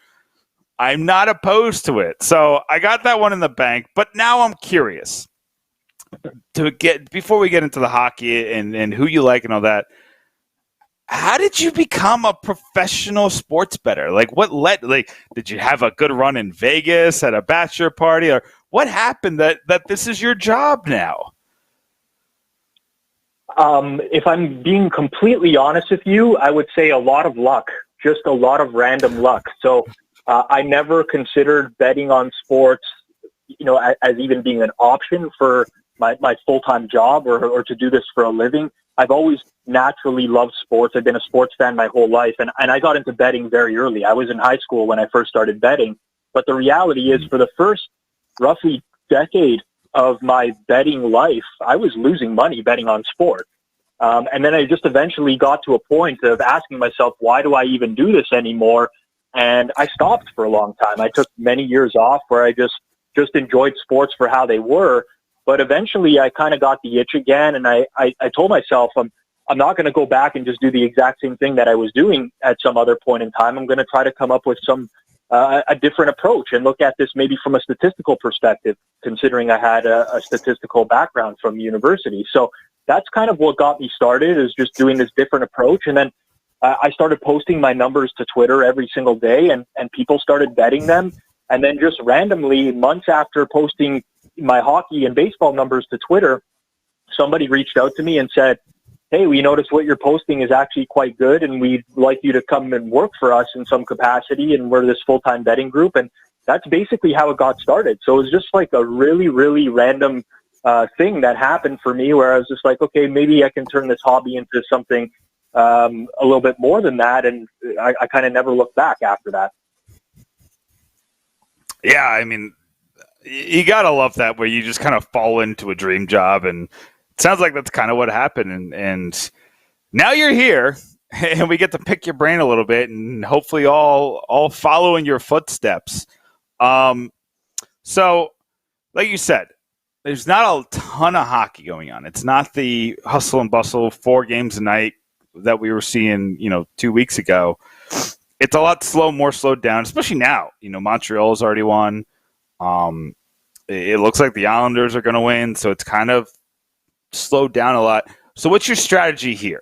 I'm not opposed to it. So I got that one in the bank, but now I'm curious before we get into the hockey and who you like and all that. How did you become a professional sports bettor? Like, did you have a good run in Vegas at a bachelor party, or what happened that this is your job now? If I'm being completely honest with you, I would say a lot of luck, just a lot of random luck. So I never considered betting on sports, as even being an option for my full-time job or to do this for a living. I've always naturally loved sports. I've been a sports fan my whole life, and I got into betting very early. I was in high school when I first started betting, but the reality is for the first roughly decade of my betting life, I was losing money betting on sport. And then I just eventually got to a point of asking myself, why do I even do this anymore? And I stopped for a long time. I took many years off where I just enjoyed sports for how they were. But eventually I kind of got the itch again, and I told myself I'm not going to go back and just do the exact same thing that I was doing at some other point in time. I'm going to try to come up with a different approach and look at this maybe from a statistical perspective, considering I had a statistical background from university. So that's kind of what got me started, is just doing this different approach. And then I started posting my numbers to Twitter every single day, and people started betting them. And then just randomly, months after posting my hockey and baseball numbers to Twitter, somebody reached out to me and said, hey, we noticed what you're posting is actually quite good, and we'd like you to come and work for us in some capacity, and we're this full-time betting group. And that's basically how it got started. So it was just like a really, really random thing that happened for me, where I was just like, okay, maybe I can turn this hobby into something a little bit more than that. And I kind of never looked back after that. Yeah, I mean, you gotta love that, where you just kind of fall into a dream job, and it sounds like that's kind of what happened. And now you're here, and we get to pick your brain a little bit, and hopefully all follow in your footsteps. So, like you said, there's not a ton of hockey going on. It's not the hustle and bustle 4 games a night that we were seeing, 2 weeks ago. It's a lot more slowed down, especially now. Montreal's already won. It looks like the Islanders are going to win, so it's kind of slowed down a lot. So what's your strategy here?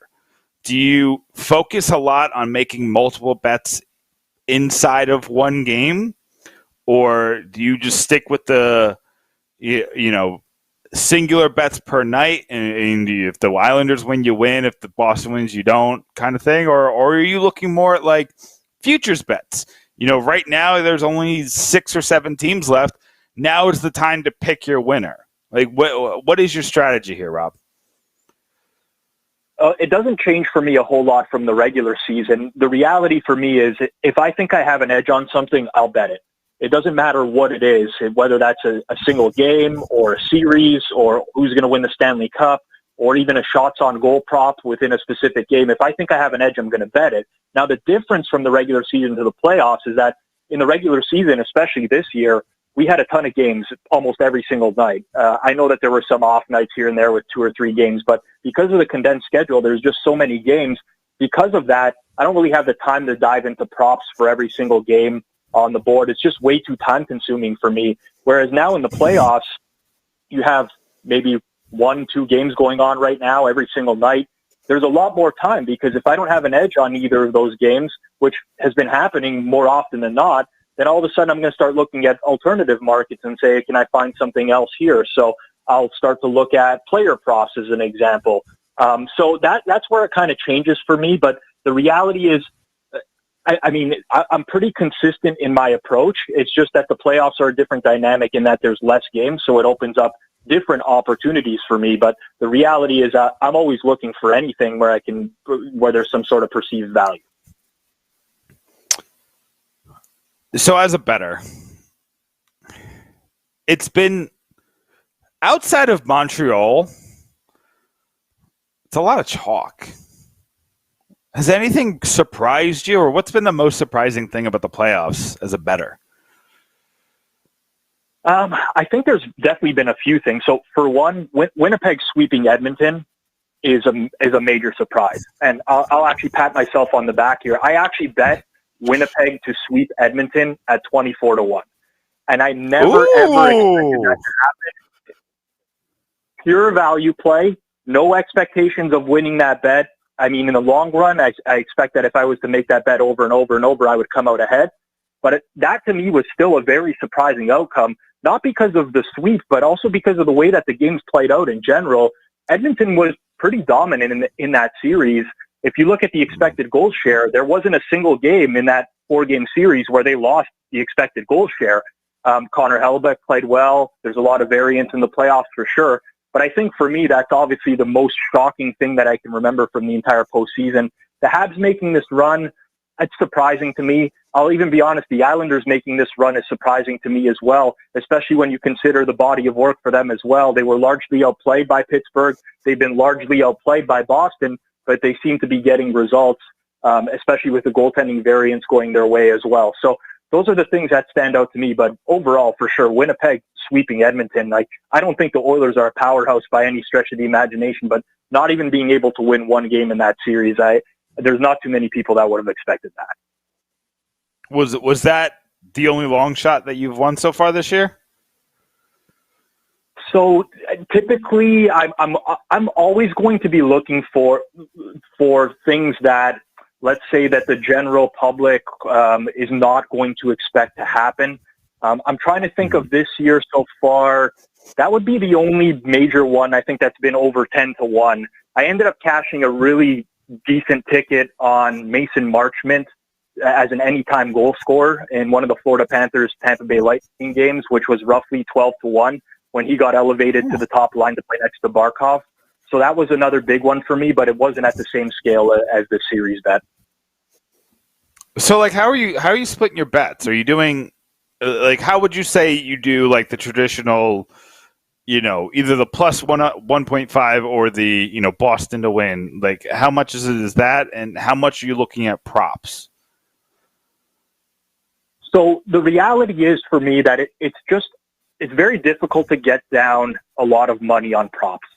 Do you focus a lot on making multiple bets inside of one game, or do you just stick with the singular bets per night, and if the Islanders win, you win. If the Boston wins, you don't, kind of thing? Or are you looking more at like futures bets? Right now there's only 6 or 7 teams left. Now is the time to pick your winner. Like, what is your strategy here, Rob? It doesn't change for me a whole lot from the regular season. The reality for me is if I think I have an edge on something, I'll bet it. It doesn't matter what it is, whether that's a single game or a series or who's going to win the Stanley Cup or even a shots on goal prop within a specific game. If I think I have an edge, I'm going to bet it. Now, the difference from the regular season to the playoffs is that in the regular season, especially this year, we had a ton of games almost every single night. I know that there were some off nights here and there with 2 or 3 games, but because of the condensed schedule, there's just so many games. Because of that, I don't really have the time to dive into props for every single game on the board. It's just way too time consuming for me. Whereas now in the playoffs, you have maybe 1-2 games going on right now every single night. There's a lot more time because if I don't have an edge on either of those games, which has been happening more often than not, then all of a sudden I'm going to start looking at alternative markets and say, can I find something else here? So I'll start to look at player props as an example. So that's where it kind of changes for me. But the reality is, I'm pretty consistent in my approach. It's just that the playoffs are a different dynamic in that there's less games, so it opens up different opportunities for me. But the reality is I'm always looking for anything where there's some sort of perceived value. So as a bettor, it's been outside of Montreal, it's a lot of chalk. Has anything surprised you, or what's been the most surprising thing about the playoffs as a bettor? I think there's definitely been a few things. So for one, Winnipeg sweeping Edmonton is a major surprise. And I'll actually pat myself on the back here. I actually bet Winnipeg to sweep Edmonton at 24-1. And I never, ever expected that to happen. Pure value play, no expectations of winning that bet. I mean, in the long run, I expect that if I was to make that bet over and over and over, I would come out ahead. But that to me was still a very surprising outcome, not because of the sweep, but also because of the way that the games played out in general. Edmonton was pretty dominant in that series. If you look at the expected goal share, there wasn't a single game in that 4-game series where they lost the expected goal share. Connor Hellebuyck played well. There's a lot of variance in the playoffs for sure. But I think for me, that's obviously the most shocking thing that I can remember from the entire postseason. The Habs making this run, it's surprising to me. I'll even be honest, the Islanders making this run is surprising to me as well, especially when you consider the body of work for them as well. They were largely outplayed by Pittsburgh. They've been largely outplayed by Boston, but they seem to be getting results, especially with the goaltending variance going their way as well. So those are the things that stand out to me. But overall, for sure, Winnipeg sweeping Edmonton. I don't think the Oilers are a powerhouse by any stretch of the imagination, but not even being able to win one game in that series, there's not too many people that would have expected that. Was that the only long shot that you've won so far this year? So typically, I'm always going to be looking for things that, let's say, that the general public is not going to expect to happen. I'm trying to think of this year so far. That would be the only major one I think that's been over 10-1. I ended up cashing a really decent ticket on Mason Marchment as an anytime goal scorer in one of the Florida Panthers Tampa Bay Lightning games, which was roughly 12-1 when he got elevated to the top line to play next to Barkov. So that was another big one for me, but it wasn't at the same scale as the series bet. So how are you splitting your bets? Are you doing how would you say you do the traditional, either the plus 1.5 or the, Boston to win? How much is that, and how much are you looking at props? So the reality is for me that it's very difficult to get down a lot of money on props.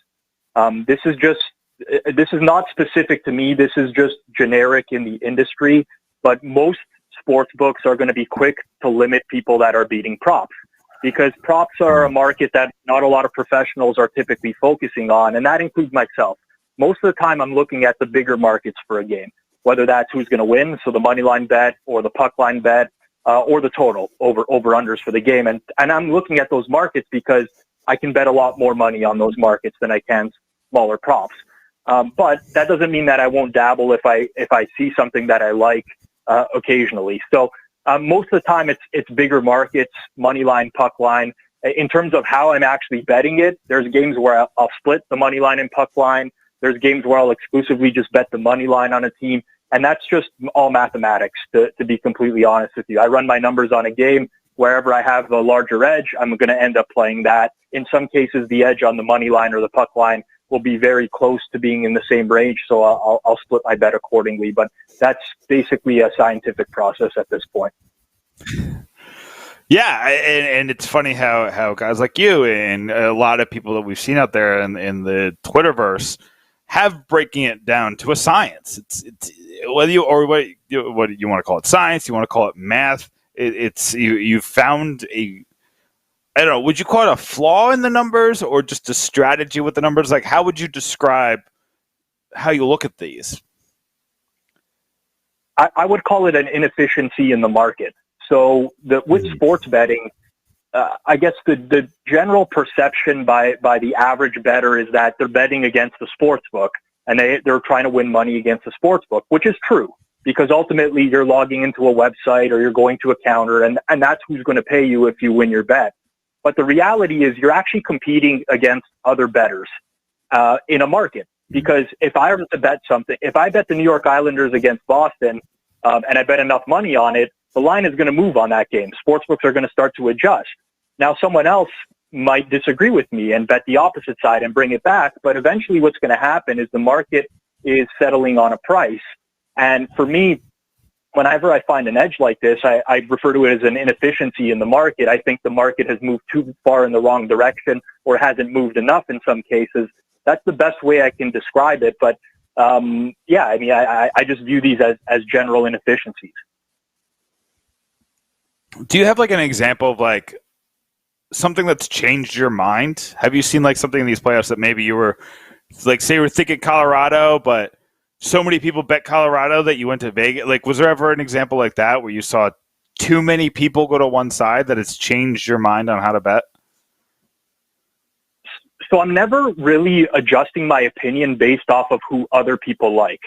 This is not specific to me. This is just generic in the industry, but most sports books are going to be quick to limit people that are beating props, because props are a market that not a lot of professionals are typically focusing on, and that includes myself. Most of the time I'm looking at the bigger markets for a game, whether that's who's going to win, so the money line bet or the puck line bet, or the total over unders for the game. And I'm looking at those markets because I can bet a lot more money on those markets than I can smaller props. But that doesn't mean that I won't dabble if I see something that I like occasionally. So most of the time it's bigger markets, money line, puck line. In terms of how I'm actually betting it, there's games where I'll split the money line and puck line. There's games where I'll exclusively just bet the money line on a team. And that's just all mathematics, to be completely honest with you. I run my numbers on a game. Wherever I have a larger edge, I'm going to end up playing that. In some cases, the edge on the money line or the puck line will be very close to being in the same range, so I'll split my bet accordingly. But that's basically a scientific process at this point. Yeah, and it's funny how guys like you and a lot of people that we've seen out there in the Twitterverse have breaking it down to a science. It's whether you what you want to call it, science, you want to call it math. It's you found a, I don't know, would you call it a flaw in the numbers or just a strategy with the numbers? Like, how would you describe how you look at these? I would call it an inefficiency in the market. So with sports betting, I guess the general perception by the average bettor is that they're betting against the sports book and they're trying to win money against the sports book, which is true because ultimately you're logging into a website or you're going to a counter and that's who's going to pay you if you win your bet. But the reality is you're actually competing against other bettors in a market. Because if I were to bet something, if I bet the New York Islanders against Boston and I bet enough money on it, the line is going to move on that game. Sportsbooks are going to start to adjust. Now, someone else might disagree with me and bet the opposite side and bring it back. But eventually what's going to happen is the market is settling on a price. And for me, whenever I find an edge like this, I refer to it as an inefficiency in the market. I think the market has moved too far in the wrong direction or hasn't moved enough in some cases. That's the best way I can describe it. But yeah, I mean, I just view these as general inefficiencies. Do you have like an example of like something that's changed your mind? Have you seen like something in these playoffs that maybe you were like, say you were thinking Colorado, but so many people bet Colorado that you went to Vegas? Like, was there ever an example like that where you saw too many people go to one side that it's changed your mind on how to bet? So I'm never really adjusting my opinion based off of who other people like.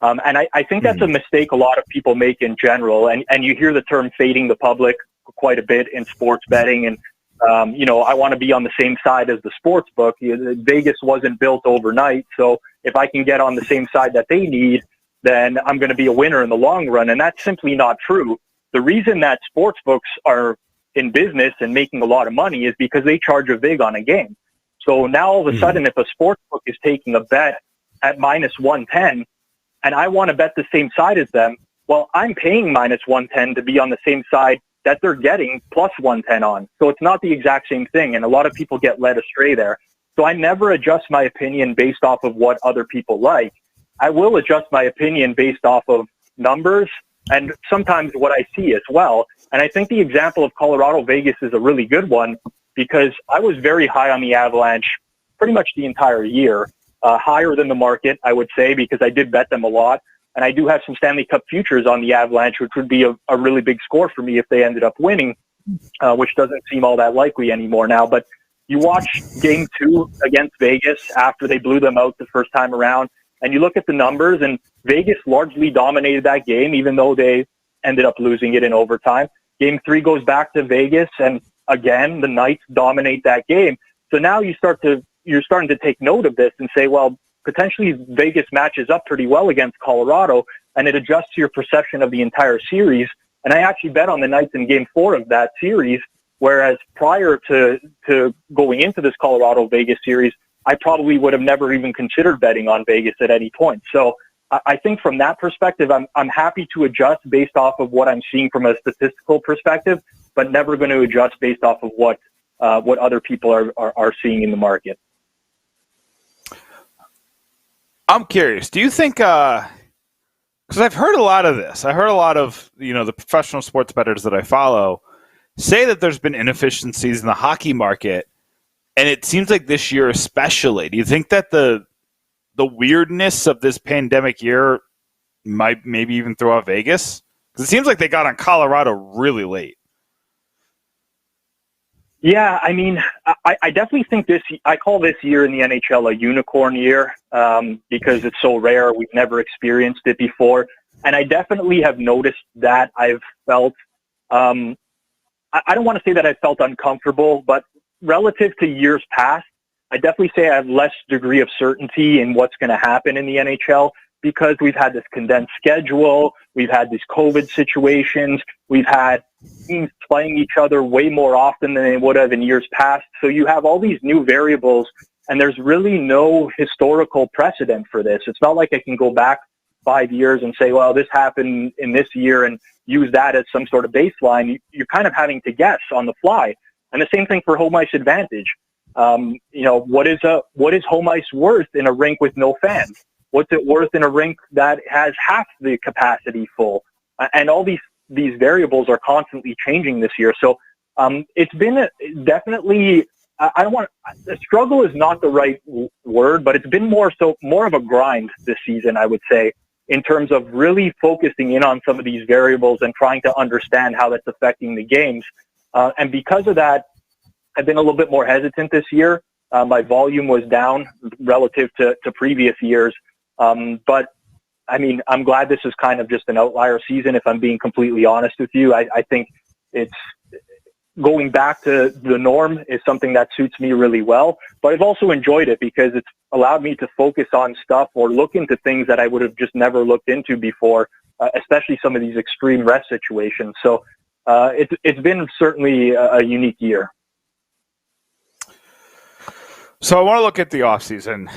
And I think that's a mistake a lot of people make in general. And you hear the term fading the public quite a bit in sports betting. And, I want to be on the same side as the sports book. Vegas wasn't built overnight. So if I can get on the same side that they need, then I'm going to be a winner in the long run. And that's simply not true. The reason that sports books are in business and making a lot of money is because they charge a vig on a game. So now all of a sudden, if a sports book is taking a bet at minus 110 and I want to bet the same side as them, well, I'm paying minus 110 to be on the same side that they're getting plus 110 on. So it's not the exact same thing. And a lot of people get led astray there. So I never adjust my opinion based off of what other people like. I will adjust my opinion based off of numbers and sometimes what I see as well. And I think the example of Colorado Vegas is a really good one because I was very high on the Avalanche pretty much the entire year, higher than the market, I would say, because I did bet them a lot. And I do have some Stanley Cup futures on the Avalanche, which would be a really big score for me if they ended up winning, which doesn't seem all that likely anymore now. But you watch Game 2 against Vegas after they blew them out the first time around, and you look at the numbers, and Vegas largely dominated that game, even though they ended up losing it in overtime. Game 3 goes back to Vegas, and again, the Knights dominate that game. So now you're starting to take note of this and say, well, potentially Vegas matches up pretty well against Colorado, and it adjusts your perception of the entire series. And I actually bet on the Knights in Game 4 of that series, whereas prior to going into this Colorado-Vegas series, I probably would have never even considered betting on Vegas at any point. So I think from that perspective, I'm happy to adjust based off of what I'm seeing from a statistical perspective, but never going to adjust based off of what other people are seeing in the market. I'm curious. Do you think, because I've heard a lot of this. I heard a lot of, the professional sports bettors that I follow say that there's been inefficiencies in the hockey market, and it seems like this year especially. Do you think that the weirdness of this pandemic year might maybe even throw out Vegas? Because it seems like they got on Colorado really late. Yeah, I mean, I definitely think I call this year in the NHL a unicorn year because it's so rare. We've never experienced it before. And I definitely have noticed that. I've felt, I don't want to say that I felt uncomfortable, but relative to years past, I definitely say I have less degree of certainty in what's going to happen in the NHL because we've had this condensed schedule, we've had these COVID situations, we've had teams playing each other way more often than they would have in years past. So you have all these new variables, and there's really no historical precedent for this. It's not like I can go back 5 years and say, well, this happened in this year and use that as some sort of baseline. You're kind of having to guess on the fly. And the same thing for home ice advantage. What is home ice worth in a rink with no fans? What's it worth in a rink that has half the capacity full? And all these variables are constantly changing this year. So it's been definitely, struggle is not the right word, but it's been more of a grind this season, I would say, in terms of really focusing in on some of these variables and trying to understand how that's affecting the games. And because of that, I've been a little bit more hesitant this year. My volume was down relative to previous years. But I mean, I'm glad this is kind of just an outlier season, if I'm being completely honest with you. I think it's going back to the norm is something that suits me really well. But I've also enjoyed it because it's allowed me to focus on stuff or look into things that I would have just never looked into before, especially some of these extreme rest situations. So it's been certainly a unique year. So I want to look at the offseason,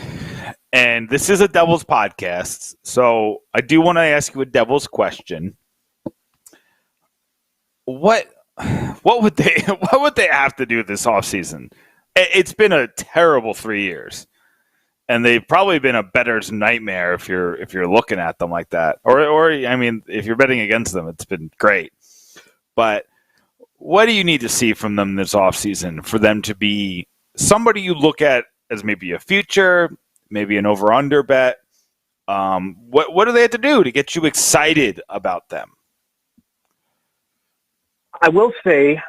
and this is a Devils podcast, so I do want to ask you a Devils question. What would they have to do this offseason? It's been a terrible 3 years, and they've probably been a bettor's nightmare if you're looking at them like that. Or I mean, if you're betting against them, it's been great. But what do you need to see from them this offseason for them to be somebody you look at as maybe a future, maybe an over-under bet? What do they have to do to get you excited about them? I will say,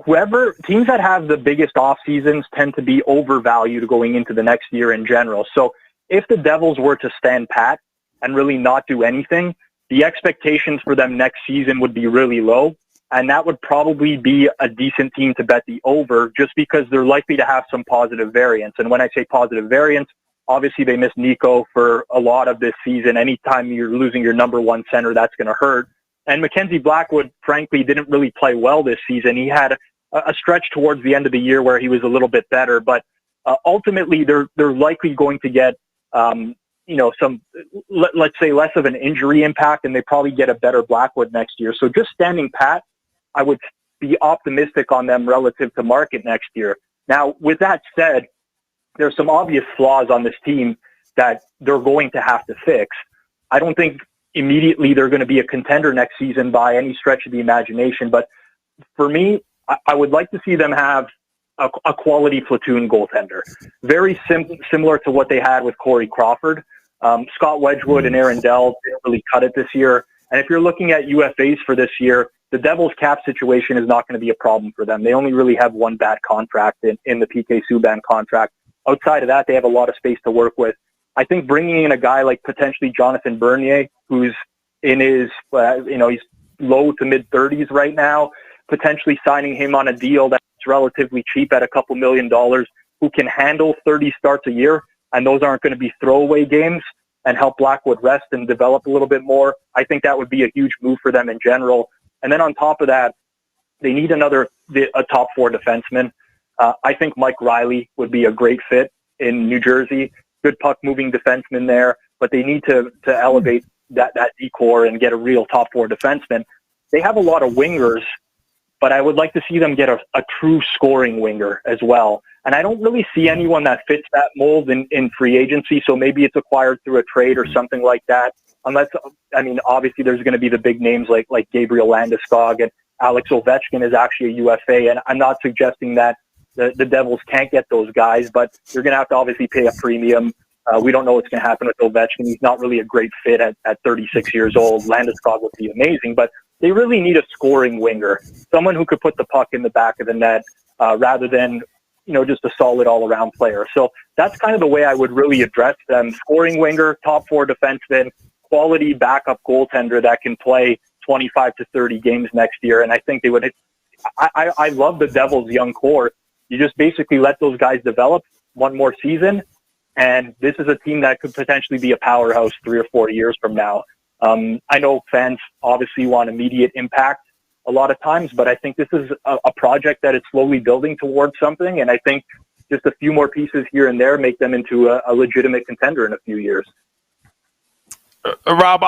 teams that have the biggest off seasons tend to be overvalued going into the next year in general. So if the Devils were to stand pat and really not do anything, the expectations for them next season would be really low. And that would probably be a decent team to bet the over just because they're likely to have some positive variance. And when I say positive variance, obviously they missed Nico for a lot of this season. Anytime you're losing your number one center, that's going to hurt. And Mackenzie Blackwood, frankly, didn't really play well this season. He had a stretch towards the end of the year where he was a little bit better. But ultimately, they're likely going to get some, let's say, less of an injury impact, and they probably get a better Blackwood next year. So just standing pat, I would be optimistic on them relative to market next year. Now, with that said, there's some obvious flaws on this team that they're going to have to fix. I don't think immediately they're going to be a contender next season by any stretch of the imagination. But for me, I would like to see them have a quality platoon goaltender. Very similar to what they had with Corey Crawford. Scott Wedgwood and Aaron Dell didn't really cut it this year. And if you're looking at UFAs for this year, the Devils' cap situation is not going to be a problem for them. They only really have one bad contract in the PK Subban contract. Outside of that, they have a lot of space to work with. I think bringing in a guy like potentially Jonathan Bernier, who's in his, he's low to mid 30s right now, potentially signing him on a deal that's relatively cheap at a couple $1 million, who can handle 30 starts a year, and those aren't going to be throwaway games, and help Blackwood rest and develop a little bit more. I think that would be a huge move for them in general. And then on top of that, they need a top four defenseman. I think Mike Riley would be a great fit in New Jersey. Good puck-moving defenseman there, but they need to elevate that D-core and get a real top four defenseman. They have a lot of wingers, but I would like to see them get a true scoring winger as well. And I don't really see anyone that fits that mold in free agency, so maybe it's acquired through a trade or something like that. Obviously there's going to be the big names like Gabriel Landeskog, and Alex Ovechkin is actually a UFA, and I'm not suggesting that the Devils can't get those guys, but you're going to have to obviously pay a premium. We don't know what's going to happen with Ovechkin. He's not really a great fit at 36 years old. Landeskog would be amazing, but they really need a scoring winger, someone who could put the puck in the back of the net, rather than, just a solid all-around player. So that's kind of the way I would really address them. Scoring winger, top four defenseman, quality backup goaltender that can play 25 to 30 games next year. And I think they would. I love the Devils' young core. You just basically let those guys develop one more season, and this is a team that could potentially be a powerhouse 3 or 4 years from now. I know fans obviously want immediate impact a lot of times, but I think this is a project that is slowly building towards something, and I think just a few more pieces here and there make them into a legitimate contender in a few years. Rob,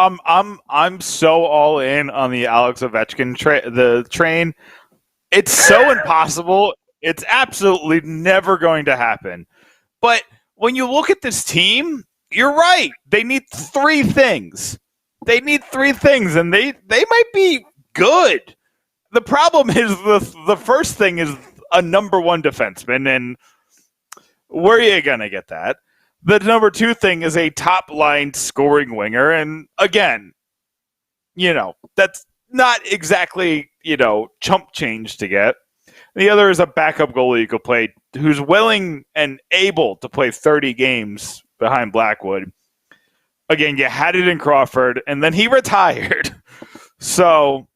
I'm so all in on the Alex Ovechkin train. It's so impossible. It's absolutely never going to happen. But when you look at this team, you're right. They need 3 things. They need 3 things, and they might be good. The problem is the first thing is a number 1 defenseman, and where are you going to get that? The number 2 thing is a top-line scoring winger, and again, that's not exactly, chump change to get. The other is a backup goalie you could play who's willing and able to play 30 games behind Blackwood. Again, you had it in Crawford, and then he retired. So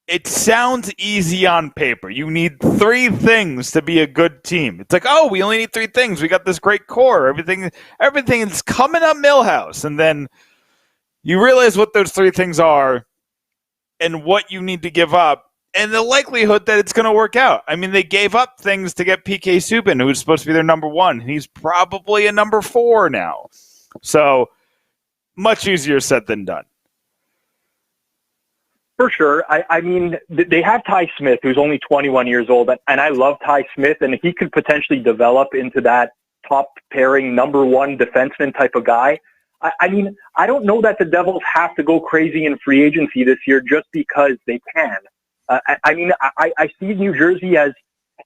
it sounds easy on paper. You need 3 things to be a good team. It's like, oh, we only need 3 things. We got this great core. Everything is coming up Millhouse. And then you realize what those 3 things are and what you need to give up and the likelihood that it's going to work out. I mean, they gave up things to get PK Subban, who was supposed to be their number 1. He's probably a number 4 now. So much easier said than done. For sure. I mean, they have Ty Smith, who's only 21 years old, and I love Ty Smith, and he could potentially develop into that top pairing number 1 defenseman type of guy. I mean, I don't know that the Devils have to go crazy in free agency this year just because they can. I see New Jersey as,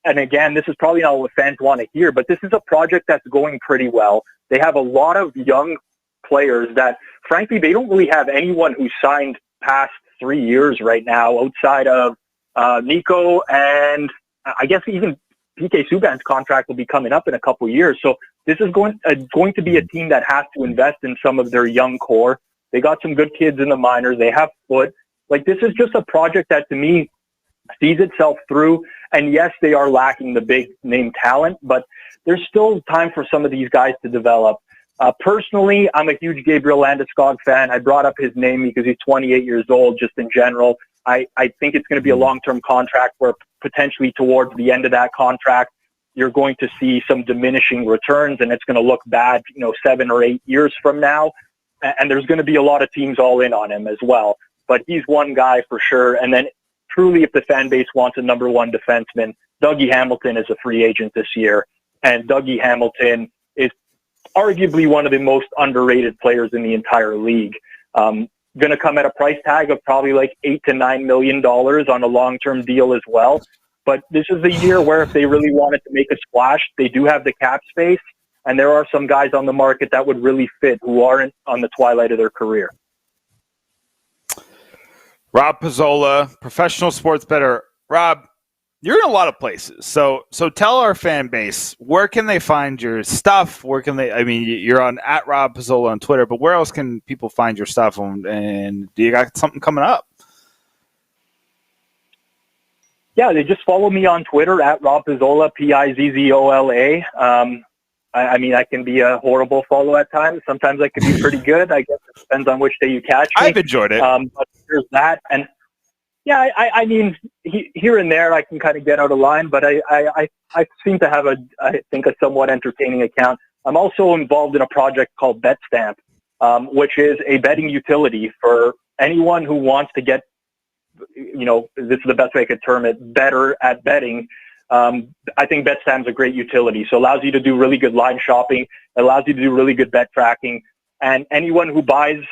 and again, this is probably not what fans want to hear, but this is a project that's going pretty well. They have a lot of young players that, frankly, they don't really have anyone who's signed past 3 years right now outside of Nico, and I guess even PK Subban's contract will be coming up in a couple of years. So this is going to be a team that has to invest in some of their young core. They got some good kids in the minors. They have foot. Like, this is just a project that, to me, sees itself through. And yes, they are lacking the big name talent, but there's still time for some of these guys to develop. Personally, I'm a huge Gabriel Landeskog fan. I brought up his name because he's 28 years old, just in general. I think it's going to be a long-term contract where potentially towards the end of that contract, you're going to see some diminishing returns, and it's going to look bad, 7 or 8 years from now. And there's going to be a lot of teams all in on him as well. But he's one guy for sure. And then truly, if the fan base wants a number 1 defenseman, Dougie Hamilton is a free agent this year. And Dougie Hamilton is arguably one of the most underrated players in the entire league. Going to come at a price tag of probably like $8 to $9 million on a long-term deal as well. But this is the year where if they really wanted to make a splash, they do have the cap space. And there are some guys on the market that would really fit who aren't on the twilight of their career. Rob Pizzola, professional sports bettor. Rob, you're in a lot of places. So tell our fan base, where can they find your stuff? Where can they, you're on @Rob Pizzola on Twitter, but where else can people find your stuff? And do you got something coming up? Yeah, they just follow me on Twitter @Rob Pizzola, Pizzola. I can be a horrible follow at times. Sometimes I can be pretty good. I guess it depends on which day you catch me. I've enjoyed it. But there's that. And yeah, here and there I can kind of get out of line, but I seem to have a somewhat entertaining account. I'm also involved in a project called BetStamp, which is a betting utility for anyone who wants to get, this is the best way I could term it, better at betting. I think BetStamp is a great utility. So it allows you to do really good line shopping. It allows you to do really good bet tracking. And anyone who buys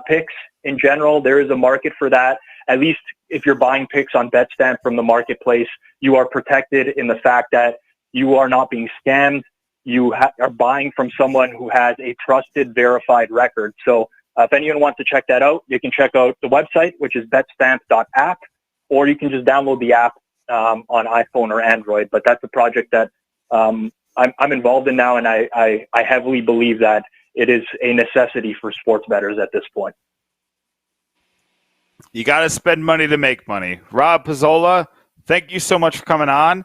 picks in general, there is a market for that. At least if you're buying picks on BetStamp from the marketplace, you are protected in the fact that you are not being scammed. You are buying from someone who has a trusted, verified record. So if anyone wants to check that out, you can check out the website, which is betstamp.app, or you can just download the app on iPhone or Android, but that's a project that I'm involved in now, and I heavily believe that it is a necessity for sports bettors at this point. You got to spend money to make money. Rob Pizzola, thank you so much for coming on.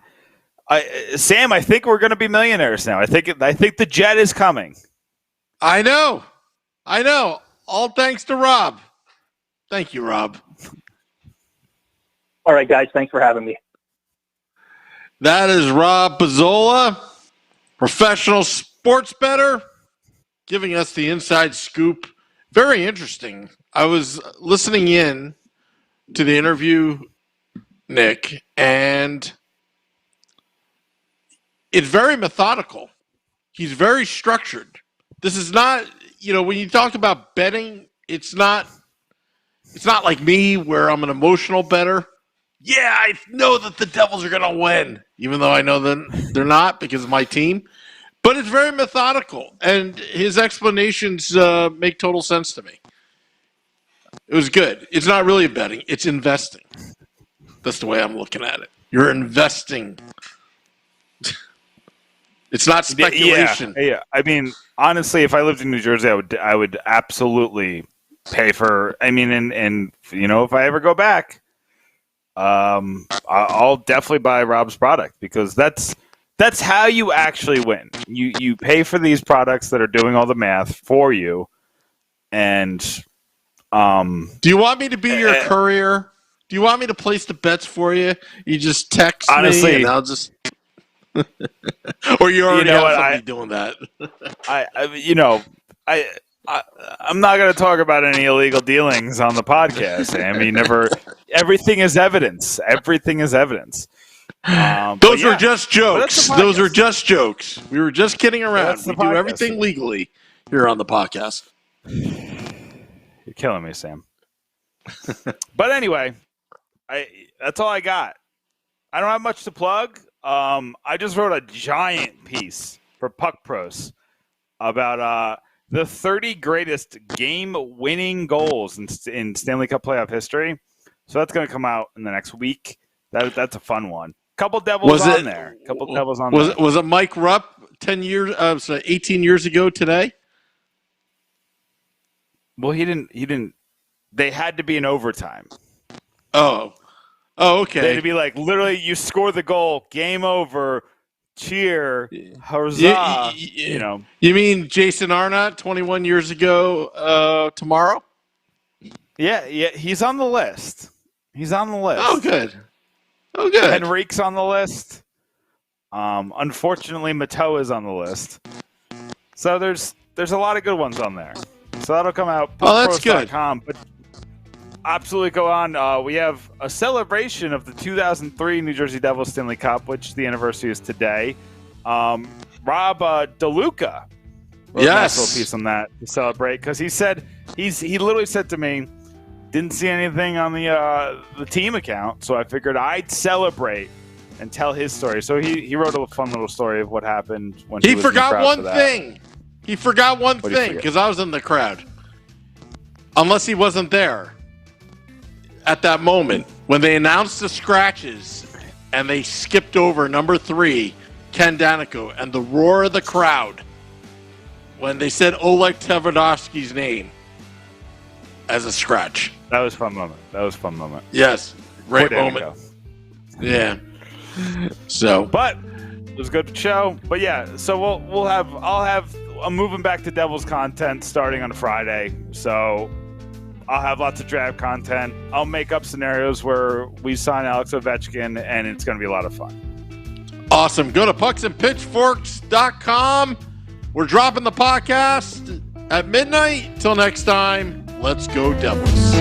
Sam, I think we're going to be millionaires now. I think the jet is coming. I know. All thanks to Rob. Thank you, Rob. All right, guys. Thanks for having me. That is Rob Pizzola, professional sports bettor, giving us the inside scoop. Very interesting. I was listening in to the interview, Nick, and it's very methodical. He's very structured. This is not, when you talk about betting, it's not like me where I'm an emotional bettor. Yeah, I know that the Devils are going to win, even though I know that they're not because of my team. But it's very methodical, and his explanations make total sense to me. It was good. It's not really betting. It's investing. That's the way I'm looking at it. You're investing. It's not speculation. Yeah. I mean, honestly, if I lived in New Jersey, I would absolutely pay for. I mean, and if I ever go back, I'll definitely buy Rob's product because that's how you actually win. You pay for these products that are doing all the math for you, and do you want me to be your courier? Do you want me to place the bets for you? You just text me and I'll just. Or you already have somebody doing that. I'm not going to talk about any illegal dealings on the podcast. I mean, everything is evidence. Everything is evidence. Those were just jokes. Those were just jokes. We were just kidding around. We do everything legally here on the podcast. You're killing me, Sam. But anyway, that's all I got. I don't have much to plug. I just wrote a giant piece for Puck Pros about the 30 greatest game-winning goals in Stanley Cup playoff history. So that's going to come out in the next week. That's a fun one. Couple Devils on there. Was it Mike Rupp 18 years ago today? Well, he didn't. They had to be in overtime. Oh, okay. They had to be like literally, you score the goal, game over, cheer, huzzah. You mean Jason Arnott 21 years ago tomorrow? Yeah, he's on the list. Oh, good. Henrique's on the list. Unfortunately, Mateau is on the list. So there's a lot of good ones on there. So that'll come out. Oh, that's good. But absolutely go on. We have a celebration of the 2003 New Jersey Devils Stanley Cup, which the anniversary is today. Rob DeLuca wrote a nice little piece on that to celebrate because he literally said to me, didn't see anything on the team account, so I figured I'd celebrate and tell his story. So he wrote a fun little story of what happened when he forgot one thing. He forgot one thing because I was in the crowd. Unless he wasn't there at that moment when they announced the scratches and they skipped over number 3, Ken Danico, and the roar of the crowd when they said Oleg Tverdovsky's name as a scratch. That was a fun moment. Yes, great moment. Yeah. So, but it was a good show. But yeah, so I'm moving back to Devils content starting on Friday. So I'll have lots of draft content. I'll make up scenarios where we sign Alex Ovechkin, and it's going to be a lot of fun. Awesome. Go to pucksandpitchforks.com. We're dropping the podcast at midnight. Till next time, let's go Devils.